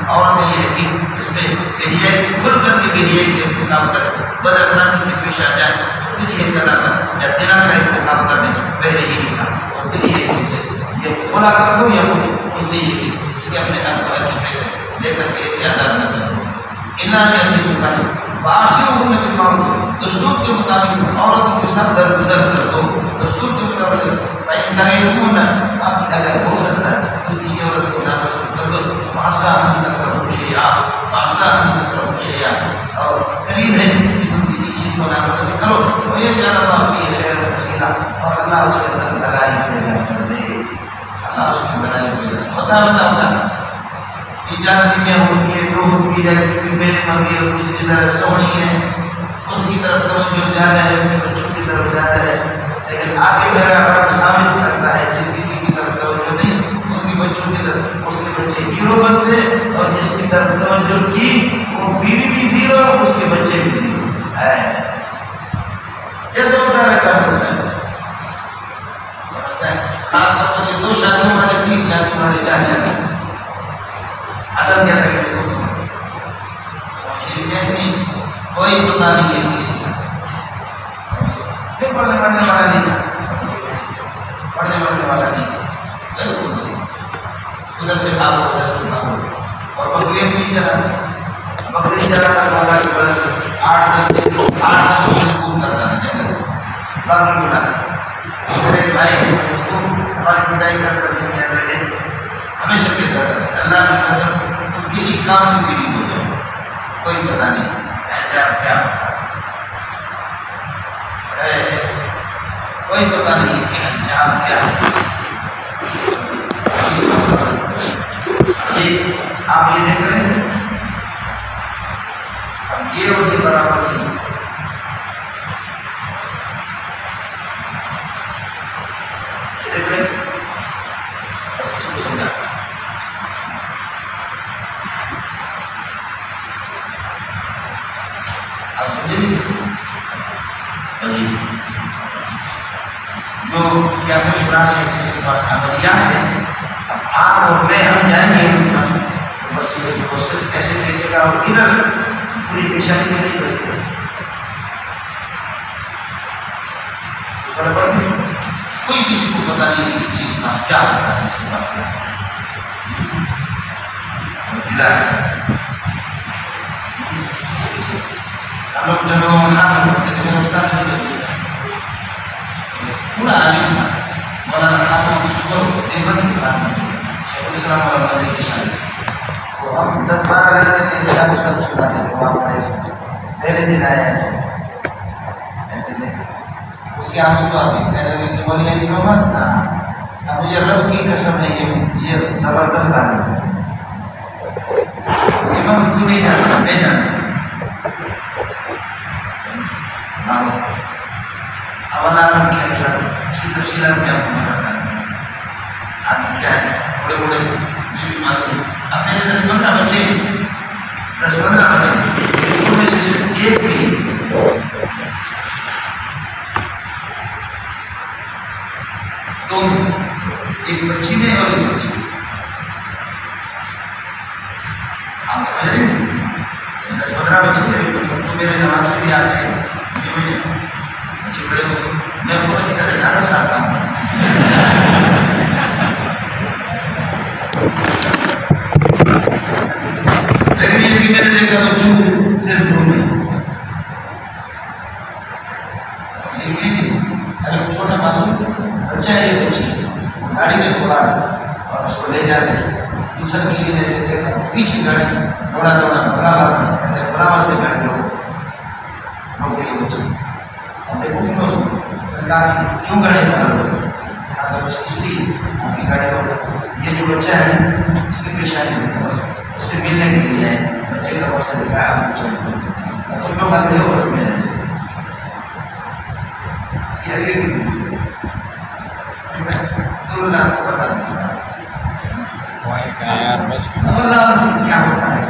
عورت یہ ہے کہ اس میں بہیائی کھل کر کے بہیائی کے انتخاب کرے، بد اخلاقی سے پیش آ جائے تو پھر یہ طرح کا یا زنا کا انتخاب کرنے پہلے یہی تھا. اور پھر یہ یہ خلا کر دو یا کچھ ان سے یہ اس کے اپنے کام کو سے لے کر کے اسے آزاد نہ کرو. اللہ یعنی کہ معاشروں میں دستور کے مطابق عورتوں کے ساتھ درگزر کر دو. دستور کے مطابق کریں آپ اگر ہو سکتا ہے تو کسی عورت کو ناپسند کر دو. اور قریب ہے کسی چیز کو ناپسند کرو تو یہ جانا اللہ کی خیر وسیلہ اور اللہ اس کے اندر بھلائی پیدا کر دے، اللہ اس کی بھلائی پیدا ہوتا ہوتا تجارتی میں ہوتی ہے جو ہوتی ہے کیونکہ میرے مرضی اور اس کی طرح سونی ہے، اس کی طرف توجہ زیادہ ہے، اس کے بچوں کی طرف زیادہ ہے، لیکن آگے میرا رب ثابت کرتا ہے جس کی بیوی کی طرف توجہ نہیں اس کے بچوں کی طرف، اس کے بچے ہیرو بنتے، اور جس کی طرف توجہ کی وہ بیوی بھی زیرو اور اس کے بچے بھی زیرو ہے۔ یہ تو ہوتا رہتا ہے خاص طور پر یہ 2 شادیوں والے 3 شادیوں والے 4 جاتے ہیں، اصل کیا کریں گے نہیں کوئی پتا نہیں ہے کسی کا، پڑھنے پڑھنے والا نہیں تھا، پڑھنے پڑھنے والا نہیں ادھر سے بھاگو ادھر سے بھاگو، اور بکریاں بھی چلاتے، بکری چلاتا والا کی وجہ سے 8-10 خوب کرتا ہے باقی بنا میرے بھائی ہماری پڑھائی کر سکتے ہیں ہمیشہ کہتا ہے اللہ کی قسم تم کسی کام کی بھی نہیں ہو جاؤ، کوئی پتا نہیں کیا کوئی پتا نہیں کہ انجام کیا ہے۔ آپ یہ دیکھ رہے ہیں اب یہ ہوتی برابر نہیں، یہ دیکھ رہے بس اس کو سمجھا آپ سمجھے نہیں جو کیا مشورہ سے جس کے پاس عملیات ہے، اب آپ اور میں ہم جائیں گے ان کے پاس تو بس یہ وہ صرف ایسے دیکھے گا اور ادھر پوری پیشانی میں نہیں کرے گا، کوئی کسی کو پتا نہیں کہ کسی کے پاس کیا ہوتا ہے، کس کے پاس کیا ہے۔ ہم لوگ جب خان ہوتے تھے میرے استاد نہیں بچے پورا عالم تھا، مولانا خاتون شکر دیوبند کی خاتون شیخ الاسلام اور مدنی کی شادی، تو ہم 10-12 لڑکے تھے شادی سب سناتے تھے وہاں پر ایسے پہلے دن آیا ایسے دیکھ اس کے آنسو آ گئے کہنے لگے کہ مولی علی محمد اب مجھے رب کی قسم ہے یہ زبردست آدمی ہے، امام تو نہیں جانتا میں جانتا عوام کی اکثر اس کی تفصیلات میں آپ کو بتاتا ہے آج کیا ہے بڑے بڑے اب میرے 10-15 بچے ان میں سے صرف ایک بھی ایک بچی نے اور ایک بچی آپ سمجھ رہے ہیں 10-15 بچے تھے تو میرے نماز سے بھی آتے ہیں بچے بڑے ہو میں بہت ہی طرح جانا چاہتا ہوں لیکن یہ بھی میں نے دیکھا بچوں صرف 2 میں چھوٹا معصوم بچہ ہے ایک بچی گاڑی میں سوار اور اس کو لے جا رہے دوسرا کسی نے دیکھا پیچھے گاڑی دوڑا بڑا سے گاڑی لوگ گئی بچی اب دیکھو سرکار کیوں گاڑی بنا لوگ بس اس لیے آپ کی گاڑی لوگ یہ جو بچہ ہے اس کی پریشانی بس اس سے ملنے کے لیے بچے کا بہت سے دکھایا تم لوگ آتے ہو بس میں کیا ہوتا ہے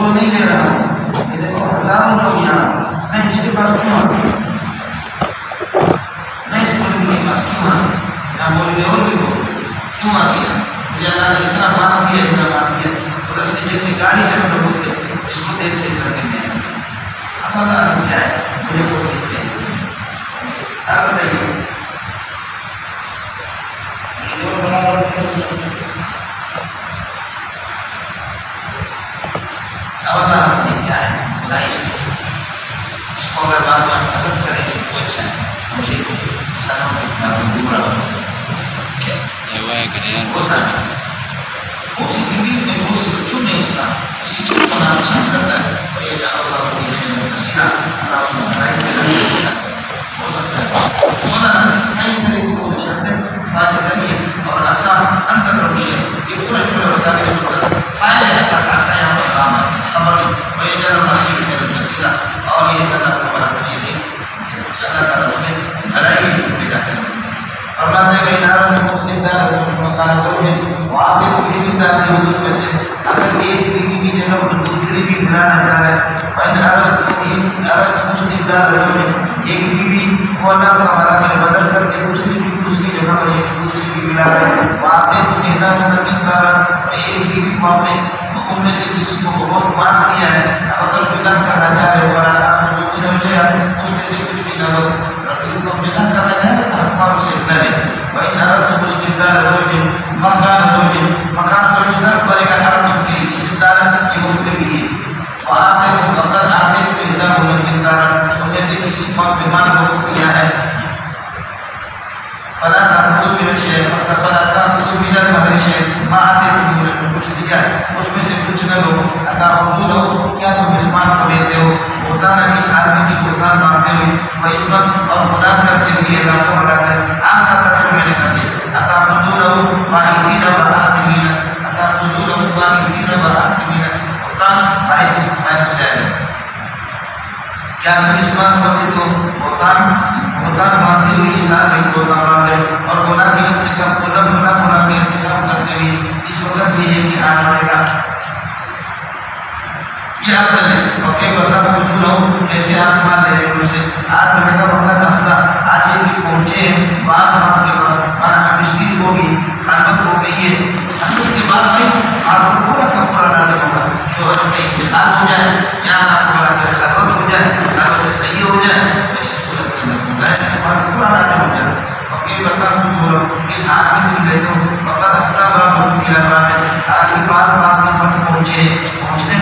نہیں لے رہا ہوں دیکھو ہزاروں لوگ یہاں میں اس کے پاس کیوں آتا ہوں میں اس کے پاس کیوں آتا ہوں یہاں بول گئے اور بھی بول کیوں آ گیا مجھے اللہ نے اتنا مار دیا ادھر سے جیسے گاڑی سے مطلب ہوتے اس کو دیکھ دیکھ کر کے میں اب اللہ کیا ہے مجھے وہ کس کے آپ بتائیے اب اللہ نے کیا ہے خدائی اس کو اگر بعد میں پسند کرے اس کو اچھا ہے سمجھے انسانوں کے خلاف برا ہوتا ہے بہت سی بیوی میں بہت سے بچوں میں انسان کسی چیز کو ناپسند کرتا ہے اور یہ جہاں اللہ کو دیکھنے میں وسیلہ اللہ اس میں بھرائی کے ذریعے ہو سکتا ہے سونا کئی طرح کو شرطیں باقی ذریعے اور آسان انتر روشے یہ پورا جملہ بتا کے مطلب فائدہ ایسا خاصا یہاں پر کام ہے خبر اور یہ جنرل نصیب میں وسیلہ اور یہ اللہ کو بڑا کریے دے اللہ تعالیٰ اس میں بھرائی پیدا کرے اور مانتے ہوئے ناروں میں مسلم دار مکان زوجین وعاقب بیوی دار کی حدود میں سے اگر ایک بیوی کی جگہ دوسری بھی بلانا چاہ رہا ہے وَإِنْ أَرَدْتُمْ مُسْلِمْ دار زوجین ایک بیوی کو اللہ کا حالہ میں بدل کر کے دوسری جگہ پر ایک دوسری بیوی لا رہے ہیں وعاقب بیوی دار ایک بیوی کو اپنے حکم میں سے کسی کو بہت مان دیا ہے اگر جدا کرنا چاہ رہے ہو اس میں سے کچھ بھی نہ لو کو بنا کرنا چاہے تو ہم سے نہ لے بھائی حضرت استدار زوجین مکان زوجین ضرب کرے گا حضرت کے استدار کی گفتگی ہے وآتے کو مقدر آتے کو ہدا ملکندار تو جیسے کسی کو بیمان کو کیا ہے فلا تأخذوا بالشيء فلا تأخذوا بجر مہر شيء ما آتے تم کچھ دیا اس میں سے کچھ نہ لو تأخذوا لو کیا تم مزمان کو لیتے ہو بہتان اس آدمی کی بہتان مانتے ہوئے وہ اسمت اور گناہ کرتے ہوئے اللہ کو ہٹا کر آپ کا ترجمہ میں نے کہا دیا تأخذوا لو واحدین وآسمین تأخذوا لو واحدین وآسمین بہتان بھائی جس میں سے ہے کیا تم اسمان کو دے تو بہتان مانتے ہوئے اس آدمی کو تمام اور گناہ کی ارتکاب گناہ کی ارتکاب کرتے ہوئے اس وقت یہ ہے کہ آج پڑے گا یہ آپ نے اوکے کرنا فضول ہو کیسے آپ مان لے رہے سے آج میں کا وقت افضا آج یہ بھی پہنچے بعض بات کے پاس مانا مشکل ہوگی خانت ہو گئی ہے خانت کے بعد میں آپ کو پورا کا پورا لازم ہوگا شوہر کا انتخاب ہو جائے یا آپ کو بڑا کر خبر ہو جائے خبر صحیح ہو جائے ایسی صورت کے اندر ہوتا ہے آپ پورا لازم ہو جائے اوکے کرنا فضول ہو اس آدمی کو لے دو وقت افضا بات ہو کی لگا ہے آج کے بعد بعض کے پاس پہنچنے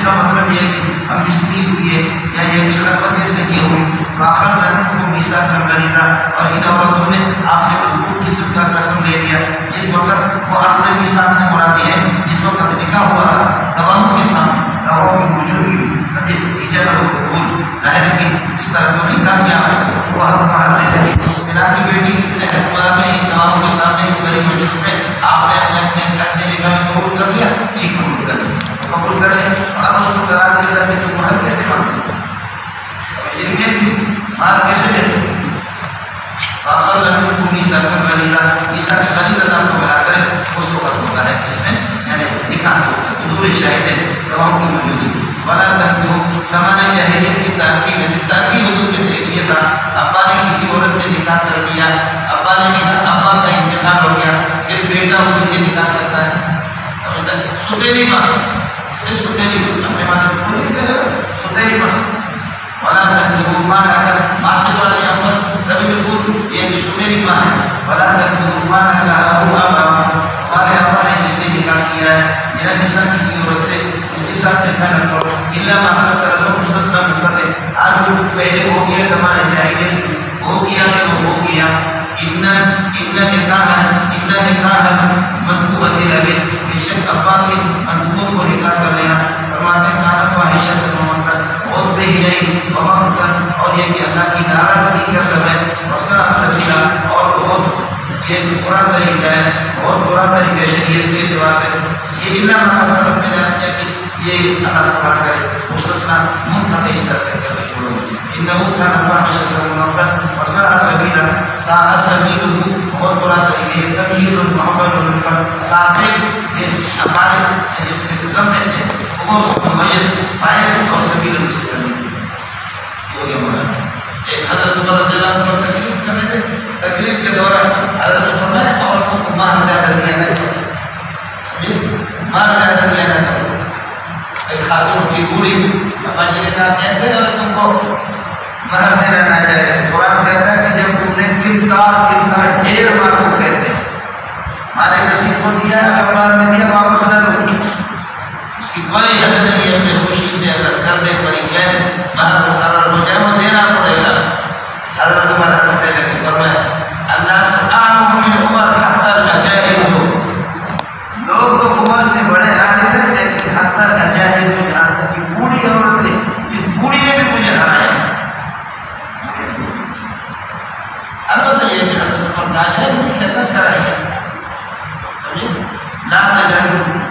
کا مطلب یہ کہ ہم مشکل ہوئی ہے یا یہ کہ خلوت سے کی ہوئی باخر رحمت کو میسا کر خریدا اور ان عورتوں نے آپ سے مضبوط قسم کا قسم لے لیا جس وقت وہ آخر میسا سے مرادی ہے جس وقت نکاح ہوا گواہوں کے سامنے گواہوں کی موجودگی سمجھے ایجاب اور قبول ظاہر ہے کہ اس طرح جو نکاح کیا وہ حق مانتے تھے میرا کی بیٹی کتنے اعتبار میں گواہوں کے سامنے اس بڑی مجلس میں آپ نے اپنے گھر دینے کا قبول کر لیا ٹھیک قبول کر لیا قبول کر لیں اور اس کو قرار دے کر کے تم مہر کیسے مانتے مہر کیسے دیتے آخر لڑکوں کو عیسیٰ کا خلیلہ عیسیٰ کے خلیلہ نام کو ملا کر اس کو ختم ہوتا ہے اس میں یعنی نکاح حضور شاہد ہے گواہوں کی موجودگی ولا تنکحوا زمانہ جاہلیت کی ترقی میں سے ترقی حضور میں سے ایک یہ تھا ابا نے کسی عورت سے نکاح کر دیا ابا کا انتقال ہو گیا پھر بیٹا اسی سے نکاح کرتا ہے ستیری ماں سے ستیری ماں اپنے ماں سے پوری کرے ستیری ماں سے ولا تنکحوا ما نکاح ماں سے بڑا یہاں پر سبھی لوگ یہ جو ستیری ماں ہے ولا تنکحوا ما نکاح ہمارے ابا نے جس سے نکاح کیا ہے میرا نساء کسی عورت سے ان کے ساتھ نکاح نہ کرو الا ما قد سلف مستثنا مقدر آج جو کچھ پہلے ہو گیا زمانے جاہلیت ہو گیا سو ہو گیا ان نکاح منقوۃ لگے بے شک ابا کے منقوۃ کو نکاح کر لینا فرماتے ہیں کان فاحشۃ ومنکر بہت بے حیائی ومقتا اور یہ کہ اللہ کی ناراضگی کا سبب وساء سبیلا اور بہت یہ برا طریقہ ہے بہت برا طریقہ شریعت کے اعتبار سے یہ اللہ کا سبب میں نے آج کیا کہ یہ اللہ تعالیٰ کرے مستثنا منقطع اس طرح کر چھوڑو انه كان فاحشة ومقتا وساء سبیلا ساء سبیلہ بہت برا طریقہ ہے تبلیغ المحبت والمنکر صاحب ہمارے اس میں سے سب میں سے وہ اس کو ممیز فائل اور سبیل المستقیم یہ ہو گیا مولانا ایک حضرت عمر رضی اللہ عنہ تکلیف کر رہے تھے تکلیف کے دوران حضرت فرمایا عورتوں کو مار زیادہ دیا گیا مار زیادہ دیا گیا ایک خاتون اٹھی بوڑھی ابا جی نے کہا کیسے عورتوں کو مہر دینا نہ جائے قرآن کہتا ہے کہ جب تم نے کتنا ڈھیر مار کو کہتے ہیں ہمارے نصیب کو دیا اگر مار میں دیا واپس نہ لو اس کی کوئی حد نہیں ہے اپنے خوشی سے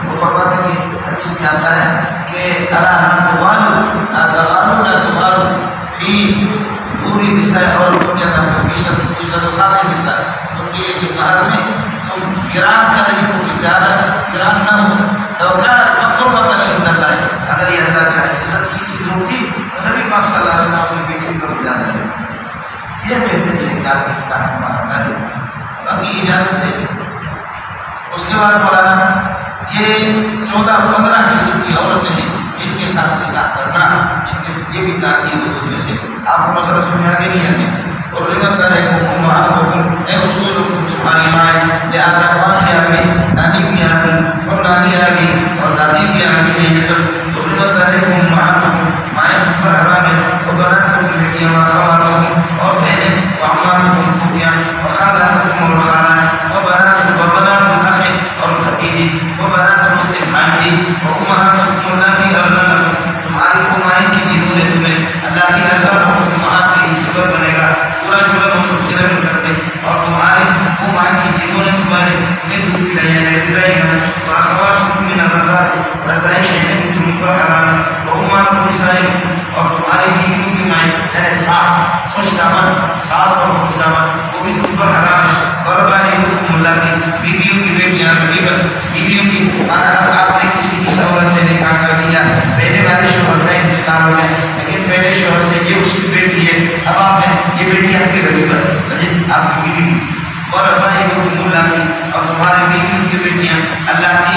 وہ فرماتے ہیں کہ حدیث میں آتا ہے کہ الا لا تغالوا فی پوری نساء اور دنیا کا فیصد قاضی نساء ان کے جو گھر میں تم گرام کا نہیں کوئی زیادہ گرام نہ ہو تو کیا مقربۃ عند اللہ اگر یہ اللہ کا عزت کی چیز ہوتی تو نبی پاک صلی اللہ علیہ وسلم اپنی بیٹی کو زیادہ ہے یہ بہترین کام ہمارا ہے باقی اجازت ہے اس کے بعد مولانا یہ 14-15 قسم کی عورتیں ہیں جن کے ساتھ نکاح کرنا یہ بھی تعلیم ہوتی سے آپ کو مسئلہ سمجھا کے نہیں آئے اور رغبت کرے اے اصولکم تمہاری مائیں لہذا ماں بھی آگئی نانی بھی آگئی اور نانی آگئی اور دادی بھی آگئی یہ سب اور رغبت کرے مائیں پر حرام ہے اور بناتوں کی بیٹیاں خواتوں اور بہنیں وعماتوں خوبیاں اور خالاتوں اور خالہ اور بناتوں اور بھتیجی اور بناتوں کے بھانجی اور امہاتوں اللاتی ارضعنکم تمہاری امائیں کی جنہوں نے تمہیں اللاتی ارضعنکم تمہارے لیے سبب بنے گا پورا جملہ موصول صلہ میں کرتے اور تمہاری امائیں کی جنہوں نے تمہیں دودھ پلایا ہے غذائی ہے واخواتکم من الرضاع رضائی ہے تم پر حرام اور امہاتوں نسائی اور تمہاری بیویوں کی مائیں یعنی ساس خوش دامن ساس اور خوش دامن وہ بھی تم پر حرام ہے اور بالیغکم اللاتی بیویوں کی بیٹیاں بیویوں کی آپ نے کسی کی عورت سے نکاح کر دیا پہلے والے شوہر کا انتقال ہو گیا لیکن پہلے شوہر سے یہ اس کی بیٹی ہے اب آپ نے یہ بیٹی آپ کی غریب ہے سمجھے آپ کی بیوی کی اور بالیغکم اللاتی اور تمہارے بیویوں کی بیٹیاں اللاتی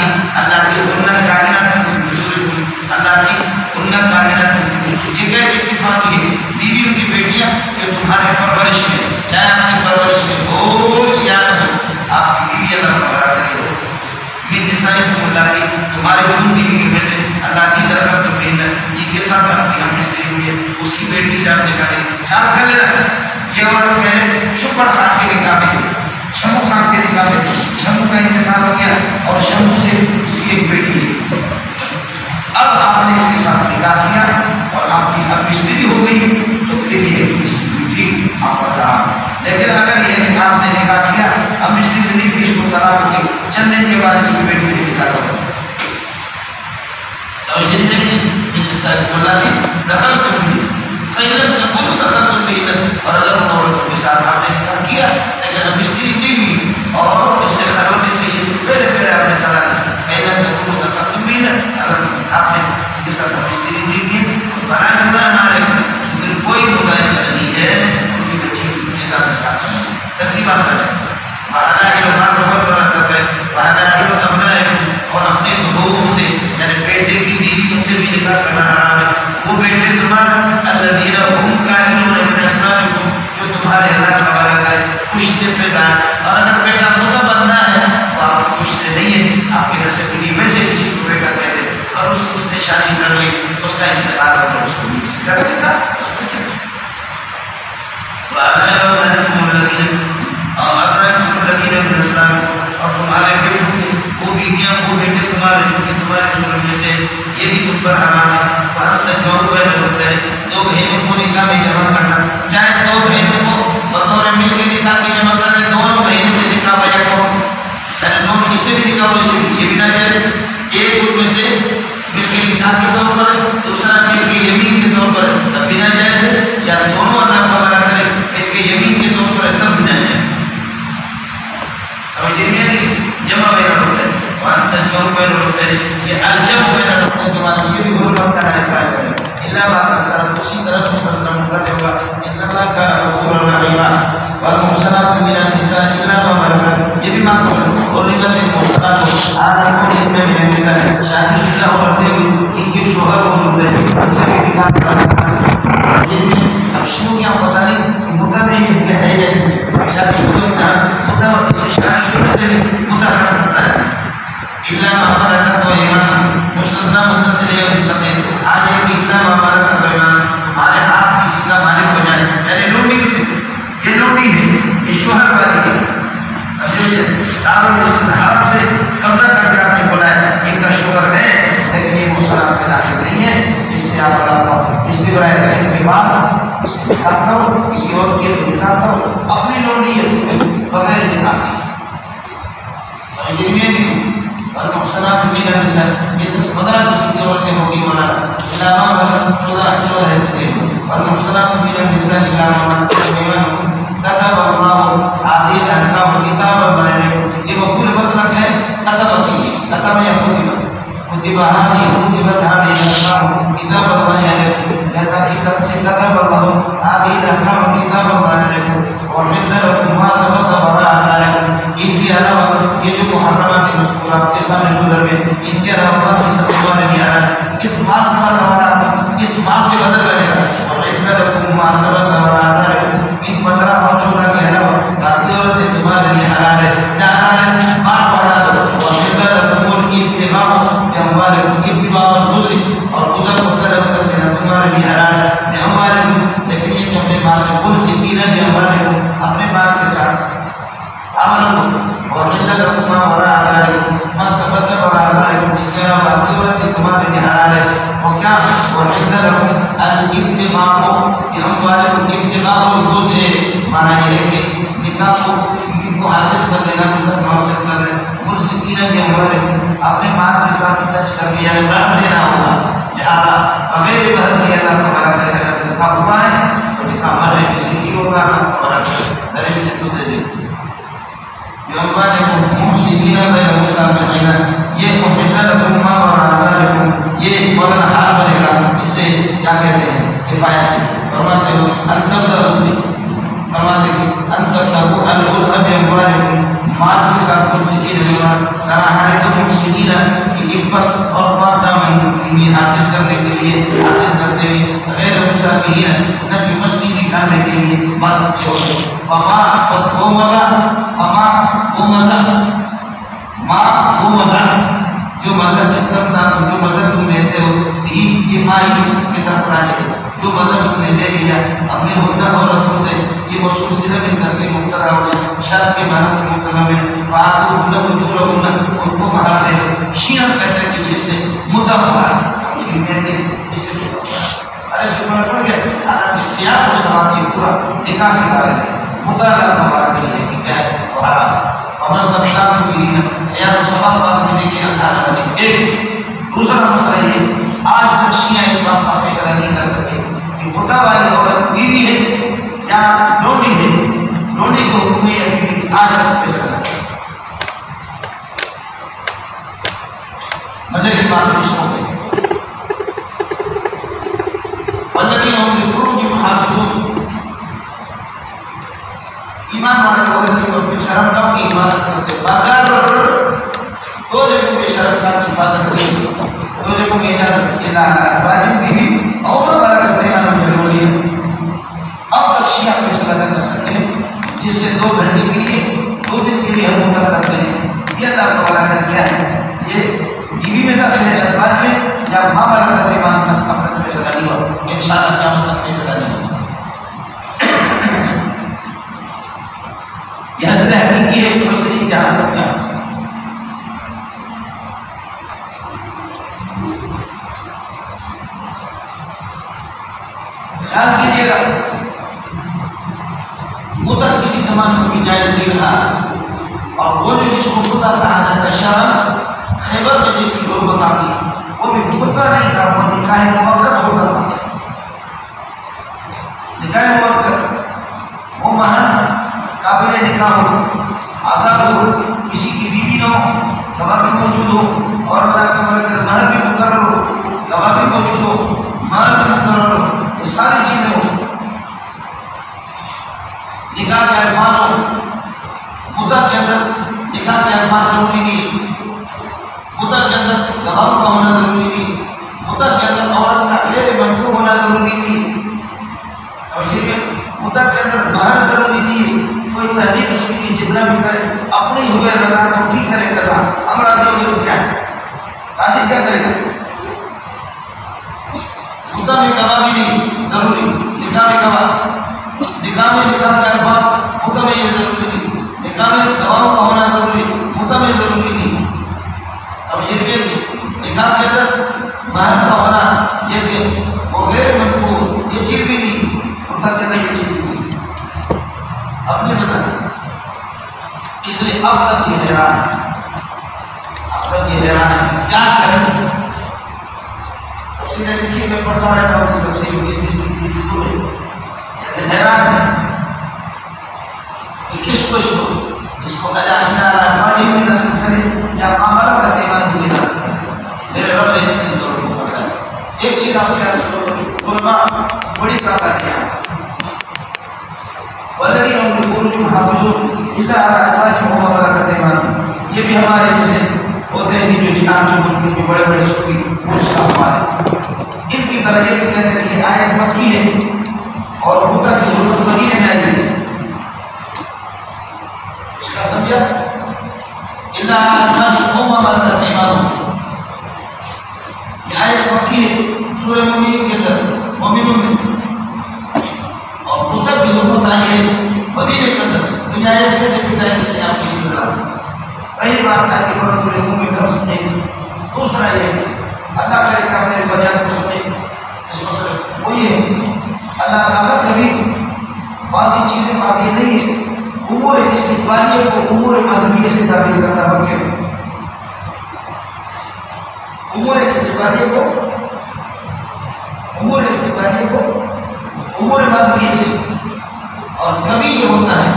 یہ غیر اتفاقی ہے بیویوں کی بیٹیاں جو تمہارے پرورش میں چاہے آپ کی پرورش میں ہو یا نہ ہو آپ کی بیوی اللہ تعالیٰ کرے من نسائکم اللاتی تمہارے ان بیویوں میں سے اللاتی دخلتم بہن جن کے ساتھ آپ کی ہم مستری ہوئی ہے اس کی بیٹی سے آپ نکالے خیال کر لینا یہ عورت پہلے شکر خان کے نکاح میں تھی شمو خان کے نکاح میں تھی شمو کا انتقال ہو گیا اور شمو سے اس کی ایک بیٹی ہے اب آپ نے اس کے ساتھ نکاح کیا اور آپ کی اب مستری ہو گئی تو پھر یہ اس کی بیٹی آپ پر رہا لیکن اگر یہ آپ نے نکاح کیا اب مستری نہیں بھی اس کو طلاق ہوگی چند دن کے بعد اس کی بیٹی سے نکاح کرو سمجھیں نہیں نسائکم اللاتی دخلتم بہن فإن لم تكونوا دخلتم بہن اور اگر ان عورتوں کے ساتھ آپ نے نکاح کیا لیکن اب مستری نہیں ہوئی اور اس سے خلوت سے اس سے پہلے آپ نے طلاق دی فإن لم تكونوا دخلتم بہن اگر آپ نے ان کے ساتھ مستری نہیں کی فلا جناح علیکم پھر کوئی مظاہرہ نہیں ہے ان کی بچی کے ساتھ نکاح کرنا تقریبا سر اور اپنے بہوؤں سے یعنی بیٹے کی بیویوں سے بھی نکاح کرنا حرام ہے وہ بیٹے تمہارے الذین هم کاہلون من ازواجکم جو تمہارے اللہ کا حوالہ کرے کچھ سے پیدا ہے اور اگر بیٹا متبنہ ہے وہ آپ کی کچھ سے نہیں ہے آپ کے نسب کی میں سے کسی کو بیٹا کہہ دے اور اس نے شادی کر لی اس کا انتقال ہو تو اس کو بھی کسی کر دے گا اور تمہارے بیٹوں وہ بیویاں وہ بیٹے تمہارے جو کہ تمہارے شوہر میں سے یہ بھی تم پر حرام ہے وہاں تک جو ہوتا ہے دو بہنوں کو نکاح میں جمع کرنا چاہے دو بہنوں کو بطور مل کے نکاح کی جمع کرنے دونوں بہنوں سے نکاح بجا کرو یعنی دونوں اس سے بھی نکاح ہو اس سے بھی یہ بھی نہ جائے ایک ان میں سے مل کے نکاح کے طور پر دوسرا مل کے یمین کے طور پر تب بھی نہ جائے یا دونوں اللہ کا حوالہ کرے ایک کے یمین کے طور پر تب بھی نہ جائے سمجھے نہیں کہ جمع بین ہوتا ہے وہاں تجمع بین ہوتا ہے یہ الجمع بین ہوتا ہے جمع یہ بھی غربت کا ہے پایا جائے اللہ بات اثر اسی طرح مفصل ہوتا ہے ہوگا ان اللہ کا غفور رحیم والمحصنات من النساء الا ما ملكت یہ بھی بات ہے اور نعمت المحصنات آج کو میں مثال شادی شدہ عورتیں ان کے شوہر کو ملتے ہیں ان سے بھی نکاح کرنا اب شروع کیا پتہ نہیں مدہ میں یہ ہے شادی شدہ کا مدہ اور اس سے شادی شدہ سے مدہ کر سکتا ہے الا ما ملكت ایمان مستثنا مدہ سے یہ مطلب ہے آج ہے کہ الا ما ملكت ایمان تمہارے آپ کسی کا مالک ہو جائے یعنی لوٹی کسی یہ لوٹی ہے یہ شوہر والی ہے سمجھے دارو استحاب سے قبضہ کر کے آپ نے بلایا ان کا شوہر ہے لیکن یہ مسلات میں داخل نہیں ہے جس سے آپ اس کی برائے رہنے کے بعد کسی نکاح کرو کسی اور کے نکاح کرو اپنی لوٹی ہے بغیر نکاح اور یہ بھی اور محسنات من یہ 10-15 کسی کی عورتیں ہوگی مولانا علاوہ 14 رہتے تھے اور محسنات من النساء كتب الله هذه الاحکام کتاب بنائے یہ مفعول مطلق ہے کتب کی کتب یا کتب هذه الاحکام کتاب بنائے کہتا ہے کہ سے کتب الله هذه الاحکام کتاب بنائے اور من لكم ما سبق وراء ذلك ان کے علاوہ یہ جو محرمات سے مذکورات کے سامنے گزر گئے ان کے علاوہ بھی سب کو نہیں آ رہا اس ما سبق وراء اس ما سے بدل رہے گا اور من لكم ما سبق وراء ذلك ان 15 اور 14 کے علاوہ باقی عورتیں تمہارے لیے حلال ہے کیا حلال ہے ماں پڑھا دو اور مثل تمور کی اتباع یا ہمارے اتباع اور گزری اور گزر کو طلب کر دینا تمہارے لیے حلال ہے ہمارے لیکن یہ کہ اپنے ماں سے کل سکینہ بھی ہمارے اپنے ماں کے ساتھ عمل اور مثل تمہارا اور آزار ماں سبت اور آزار اس کے علاوہ باقی عورتیں تمہارے لیے حلال ہے اور کیا اور مثل الاتباع کہ ہمارے اتباع اور گزر مانا یہ ہے کہ نکاح کو حاصل کر لینا جو حاصل کر رہے ہیں سکینہ بھی ہمارے اپنے ماں کے ساتھ ٹچ کر کے یعنی بہر دینا ہوگا لہٰذا بغیر بہر کے اللہ تمہارا کرے گا نکاح ہوا ہے تو نکاح ہمارے کسی کی ہوگا اور گھر سے تو دے دے یہ مولانا حال بنے گا اس سے کیا کہتے ہیں کفایت سے فرماتے ہو فرماتے ہیں مال کے ساتھ عفت اور حاصل کرنے کے لیے حاصل کرتے ہوئے غیر مسافرین نہ کہ مستی نکالنے کے لیے بس بس وہ مزہ وہ مزہ جو مزہ جو مزہ تم لیتے ہو یہ مائی کی طرف راجے جو مزہ تم نے لے لیا اپنے ہوتا عورتوں سے یہ موصول صلہ میں کر کے مبتدا ہو شرط کے معنی کے مبتدا میں فاتو ان کو مہا دے شیعہ کہتے ہیں کہ اس سے متفق اس سے ارے جو میں پڑھ گیا عرب سیاق و سماعت یہ پورا نکاح کے بارے میں مطالعہ ہمارا کے لیے کہ کیا ہے وہ حرام اور مستقشان کی سیاق و سماعت بات میں دیکھیں اظہار کریں ایک دوسرا مسئلہ یہ آج تک شیعہ اسلام کا فیصلہ نہیں کر سکے کہ بڑھا والی عورت بیوی ہے یا لونڈی ہے لونڈی کو حکم ہے یا بیوی آج تک فیصلہ نہیں مزے کی بات پیش ہو گئی والذین هم لفروجهم حافظون ایمان والے لوگ ہیں جو اپنی شرمگاہوں کی حفاظت کرتے ہیں باقاعدہ دو جگہوں میں شرمگاہ کی حفاظت کرتے دو جگہوں میں اجازت ازواج بیوی اور برکت دینا ضروری ہے اب تک شیعہ فیصلہ نہ کر سکتے جس سے 2 گھنٹے کے لیے 2 دن کے لیے ہم مدد کرتے ہیں یہ اللہ کا والا کیا ہے یہ بیوی میں داخل ہے ازواج میں یا ماں برکت ایمان بس اپنا فیصلہ نہیں ہوا انشاءاللہ قیامت تک فیصلہ نہیں ہوا یہ حسن حقیقی ہے کوئی سے نہیں جہاں سکتا خیال کیجیے گا مطلق کسی زمان کو بھی جائز نہیں رہا اور وہ جو جس کو خدا کہا جاتا ہے شرم خیبر میں جس کی لوگ بتاتی وہ بھی بھگتا نہیں تھا وہ نکاح موقت ہوتا تھا نکاح موقت وہ مہن قابل نکاح ہو آزاد ہو کسی کی بیوی نہ ہو گواہ بھی موجود ہو اور مہر بھی مقرر ہو گواہ بھی موجود ہو مہر بھی مقرر ہو یہ ساری چیزیں ہو نکاح کے الفاظ ہو مدت کے اندر نکاح کے الفاظ ضروری نہیں مدت کے اندر گواہ کا ہونا ضروری نہیں مدت کے اندر عورت کا غیر منقوع ہونا ضروری نہیں سمجھیے مدت کے اندر مہر ضروری نہیں کوئی تحقیق اس کی جتنا بھی کرے اپنی ہوئے رضا تو ٹھیک کرے رضا ہم راضی ہوں گے تو کیا ہے راضی کیا کرے گا مدت میں گواہ بھی نہیں ضروری نکاح میں نکاح کا الفاظ مدت میں یہ ضروری نہیں نکاح میں گواہوں کا ہونا ضروری مدت میں ضروری نہیں اب یہ بھی نکاح کے اندر مہر کا ہونا یہ کہ وہ غیر منقوع یہ چیز بھی نہیں مدت کے اندر یہ چیز بھی نہیں اپنے بتا اس لیے اب تک یہ حیران ہے کیا کرے میرے لکھی میں پڑھتا رہتا ہوں کہ تفسیر 20 چیزوں میں لیکن حیران ہے کہ کس کو اس کو اجاشنا رازمانی بھی نصب کرے یا معاملہ کا دیوان بھی نصب کرے میرے رب نے اس نے دور کو پسا ایک چیز آپ سے عرض کرو علماء بڑی طاقت کیا والذین هم لفروجهم حافظون الا على ازواجهم وما ملكت ايمانهم یہ بھی ہمارے جیسے ہوتے ہیں جو جہان کے ملک کے بڑے بڑے صوفی وہ صاحب ہمارے ان کی درجے کو کہتے ہیں کہ آیت مکی ہے اور خدا کی ضرورت مدینے میں آئی ہے اس کا سمجھا الا على ازواجهم وما ملكت ايمانهم یہ آیت مکی ہے سورہ مومنین کے اندر مومنون میں اور خدا کی ضرورت آئی ہے مدینے کے اندر تو آیت کیسے بتائیں اسے آپ کی استدلال پہلی بات ہے کہ قرآن کے مومن کا حسن ہے دوسرا یہ اللہ کا ایک اپنے بنیاد کو سمجھے اس مسئلے وہ یہ ہے اللہ تعالیٰ کبھی بعضی چیزیں باقی نہیں ہے امور استقبالیہ کو امور مذہبیہ سے تعبیر کرنا بلکہ امور استقبالیہ کو امور مذہبیہ سے اور کبھی یہ ہوتا ہے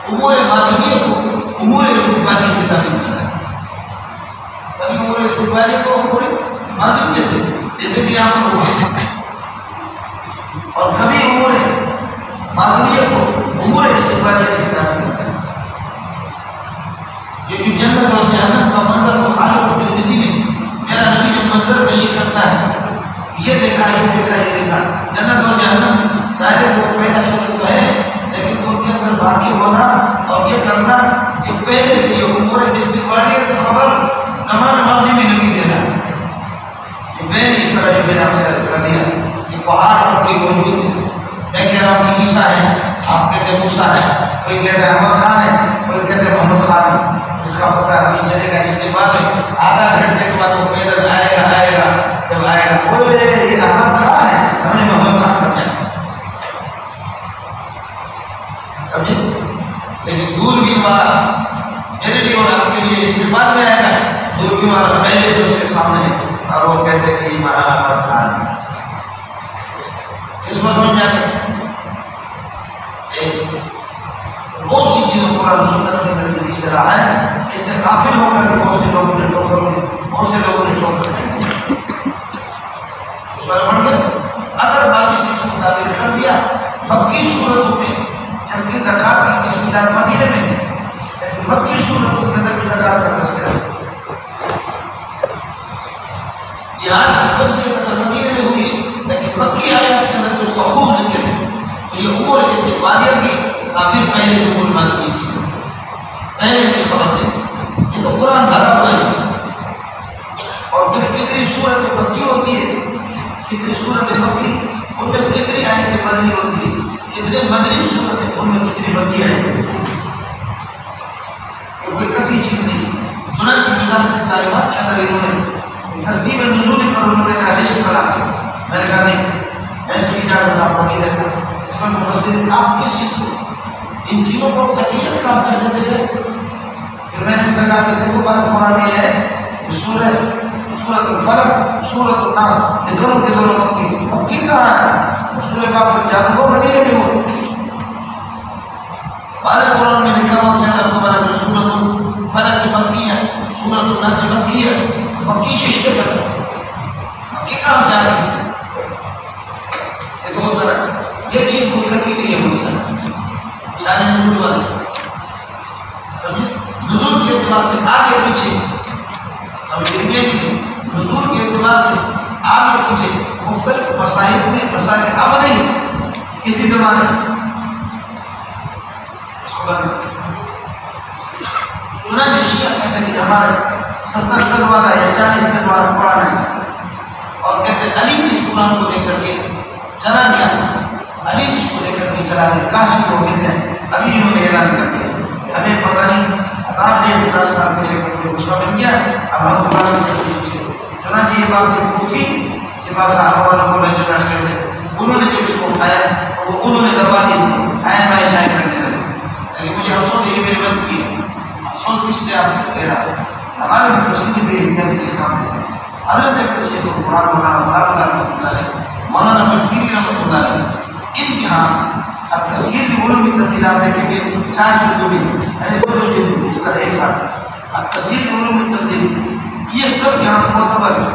امور مذہبیہ کو امور استقبالیہ سے تعبیر کرنا ہے کبھی امور استقبالیہ کو امور مذہبیہ سے جیسے کہ یہاں پر ہوا اور کبھی امور مذہبیہ کو امور استقبالیہ سے تعبیر کرنا ہے یہ جو جنت اور جہنم کا منظر کو خالق و ترمذی نے میرا نبی جب منظر کشی کرتا ہے یہ دیکھا جنت اور جہنم ظاہر ہے وہ پہلا شروع تو ہے لیکن ان کے اندر باقی ہونا اور یہ کرنا یہ پہلے سے یہ امور استقبالیہ کی خبر زمان ماضی میں نبی دے رہا ہے یہ میں نے اس طرح جو میں نے آپ سے عرض کر دیا یہ پہاڑ پر کوئی موجود ہے میں کہہ رہا ہوں کہ عیسیٰ ہے آپ کہتے ہیں موسیٰ ہے کوئی کہتا ہے احمد خان ہے کوئی کہتے ہیں محمد خان ہے اس کا پتہ ابھی چلے گا استقبال میں آدھا گھنٹے کے بعد وہ پیدل آئے گا جب آئے گا کوئی یہ احمد خان ہے ہم نے محمد خان سمجھا سمجھے لیکن دوربین والا میرے لیے اور آپ کے لیے استقبال میں آئے گا دوربین والا پہلے سے اس کے سامنے ہے اور وہ کہتے ہیں کہ یہ ہمارا احمد خان ہے اس میں سمجھ میں آگے بہت سی چیزوں قرآن سنت کے اندر اس طرح ہے اس سے غافل ہو کر کے بہت سے لوگوں نے چوکر نہیں اس پر بڑھ گئے اگر باقی سے اس کو تعبیر کر دیا مکی صورتوں میں جبکہ زکوٰۃ کی تفصیلات مدینے میں لیکن مکی صورتوں کے اندر بھی زکوٰۃ کا تذکرہ ہے جہاد کی تفصیل مدینے میں ہوئی لیکن مکی آیات کے اندر اس کا خوب ذکر ہے تو یہ امور استقبالیہ کی تعبیر پہلے سے کوئی بات نہیں سی پہلے کی خبر دے یہ تو قرآن بھرا ہوا ہے اور پھر کتنی صورت مکی ہوتی ہے کتنی صورت مکی ان میں کتنی آیتیں مدنی ہوتی ہے کتنے مدنی صورت ہے ان میں کتنی مکی آیتیں کوئی کتنی چیز نہیں چنانچہ نظام تعلیمات کے اندر انہوں نے ترتیب نزول پر انہوں نے کہا لسٹ بنا کے میں نے کہا نہیں ایسی اجازت آپ کو نہیں دیتا اس میں مفسر آپ کس چیز کو ان چیزوں کو تقیت کام کر دیتے ہیں پھر میں نے ان سے کہا کہ دیکھو بات قرآن میں ہے سورۃ الفلق سورۃ الناس یہ دونوں کے دونوں مکی کہاں ہے سورہ باپ میں جانا وہ مدینے میں ہو بعد قرآن میں لکھا ہوا کہ اللہ تبارک و سورۃ الفلق مکی ہے سورۃ الناس مکی ہے مکی چشتے کر مکی کہاں سے آ گئی یہ دو طرح یہ چیز کوئی کتی نہیں ہے کوئی سمجھ شان نزول والے سمجھے نزول کے اعتبار سے آگے پیچھے سمجھے نزول کے اعتبار سے آگے پیچھے مختلف مسائل میں مسائل اب نہیں کسی زمانے چنانچہ شیعہ کہتے ہیں کہ ہمارے 70 گز والا یا 40 گز والا قرآن ہے اور کہتے ہیں علی جس قرآن کو لے کر کے چلا گیا علی جس کو لے کر کے چلا گیا کاشی کو مل جائے ابھی انہوں نے اعلان کر دیا ہمیں پتہ نہیں 1000 سال پہلے کوئی غصہ مل گیا اب ہم قرآن کی تصدیق سے چنانچہ یہ بات جب پوچھی سپاہ صاحب والوں کو رجوع کر دے انہوں نے جب اس کو اٹھایا تو انہوں نے دبا دی اس کو آیا میں شائع کرنے لگے لیکن مجھے افسوس یہ میری غلطی ہے افسوس کس سے آپ کہہ رہا ہمارے مفسرین بھی احتیاطی سے کام دیتے ہیں حضرت شیخ القرآن مولانا مدینی رحمۃ اللہ علیہ ان کے ہاں التسہیل بعلوم التنزیل آپ دیکھیں گے 4 جلدوں میں یعنی 2 جلد اس طرح ایک ساتھ التسہیل بعلوم التنزیل یہ سب یہاں معتبر ہے.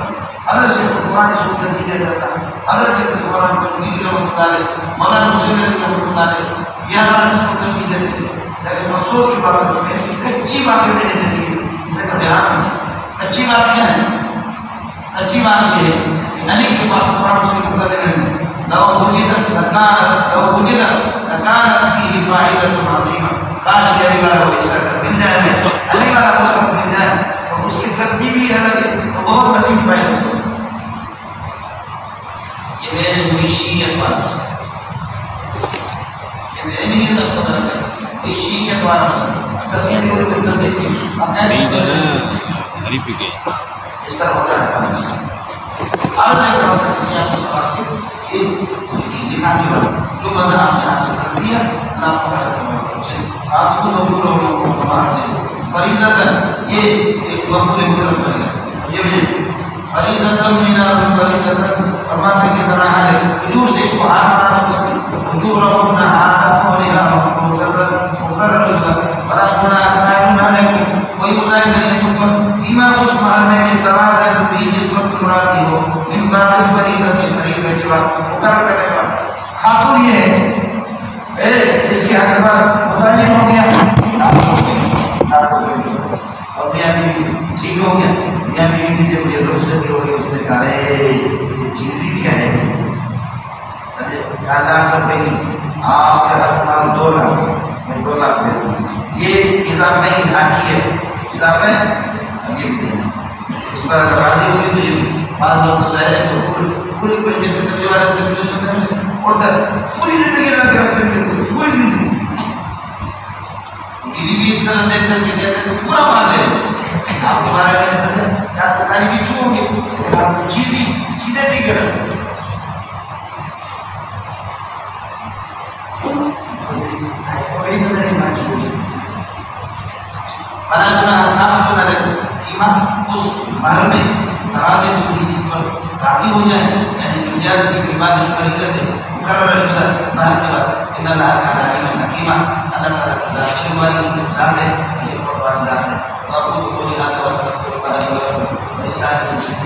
حضرت شیخ القرآن اس کو ترجیح دیتا تھا. حضرت مولانا مدینی رحمۃ اللہ علیہ مولانا حسین علی رحمۃ اللہ علیہ یہ حضرات اس کو ترجیح دیتے تھے. لیکن افسوس کی بات اس میں ایسی کچی باتیں میں نے دیکھی لیکن حیران ہے. کچی بات کیا ہے؟ اچھی بات یہ ہے کہ علی کے پاس قرآن سے مقتدر ہے. لو وجدت لکانت فیہ فائدۃ عظیمہ. کاش یہ علی والا وہ حصہ مل جائے علی والا وہ سب مل جائے اور اس کی ترتیب ہی الگ ہے تو بہت عظیم فائدہ ہے. یہ میرے ویشیت والا مسئلہ یہ میرے نہیں ہے پتہ نہیں ویشیت والا مسئلہ تصحیح اور تنزیل کی اس طرح ہوتا ہے. اور ایک بات کسی آپ کو سوال سے لکھا دیا جو مذہب آپ نے حاصل کر دیا اللہ تعالیٰ سے آپ کو لوگوں کو مار دے. فریضۃ یہ ایک مفعول مطلب فریضہ یہ بھی فریضۃ منا فریضۃ فرماتے ہیں کہ طرح ہے حضور سے اس کو ہار مانا حضور ربنا عادت ہونا مقرر شدہ برا گناہ کرائے کوئی بتائے نہیں تم پر ایمان اس محل میں کہ تراز ہے تو بھی نسبت مرادی ہو من بعد فریضۃ فریضہ جواب مقرر کرنے پر خاتون یہ ہے اس کے حق پر متعلق ہو گیا اور میاں بیوی ٹھیک ہو گیا. میاں بیوی کی جب یہ رخصتی ہو گئی اس نے کہا یہ چیز ہی کیا ہے اللہ کر دیں گی آپ کے حق مال 2 لاکھ میں 2 لاکھ دے دوں. یہ اضافہ ادھاکی ہے اضافہ یہ اس پر اگر راضی ہوئی تو یہ بعض لوگ تو ظاہر ہے تو پوری جیسے ترجمہ والے ترجمہ سنتے ہیں اور پوری زندگی اللہ کے راستے میں پوری زندگی گری بھی اس طرح دیکھ کر کے کہتے ہیں پورا مان لے آپ کے بارے میں سمجھا کہ آپ کو کھانے بھی چھو گے لیکن آپ کو چیزیں نہیں کر سکتے. ایمان اس محل میں ترازے ہوئی جس پر راضی ہو جائے یعنی جو زیادتی کی عبادت فریضت ہے مقرر شدہ محل کے بعد ان اللہ تعالیٰ علیم حکیمہ اللہ تعالیٰ کی ذات میں ہماری ذات ہے یہ بہت بڑی ذات ہے. اور وہ کوئی حال واسطہ کوئی بڑا بڑی ساتھ مسلم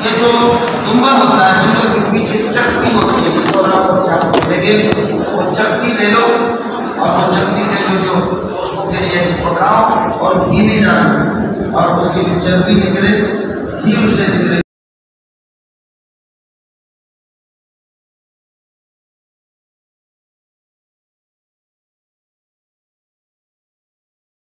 یہ جو دمبر ہوتا ہے دمبر کے پیچھے چکتی ہوتی ہے وہ چکتی لے لو اور وہ چکتی لے لو جو اس کو پھر یہ پکاؤ اور گھی نہیں ڈالو اور اس کی جو چربی نکلے گھی اسے نکلے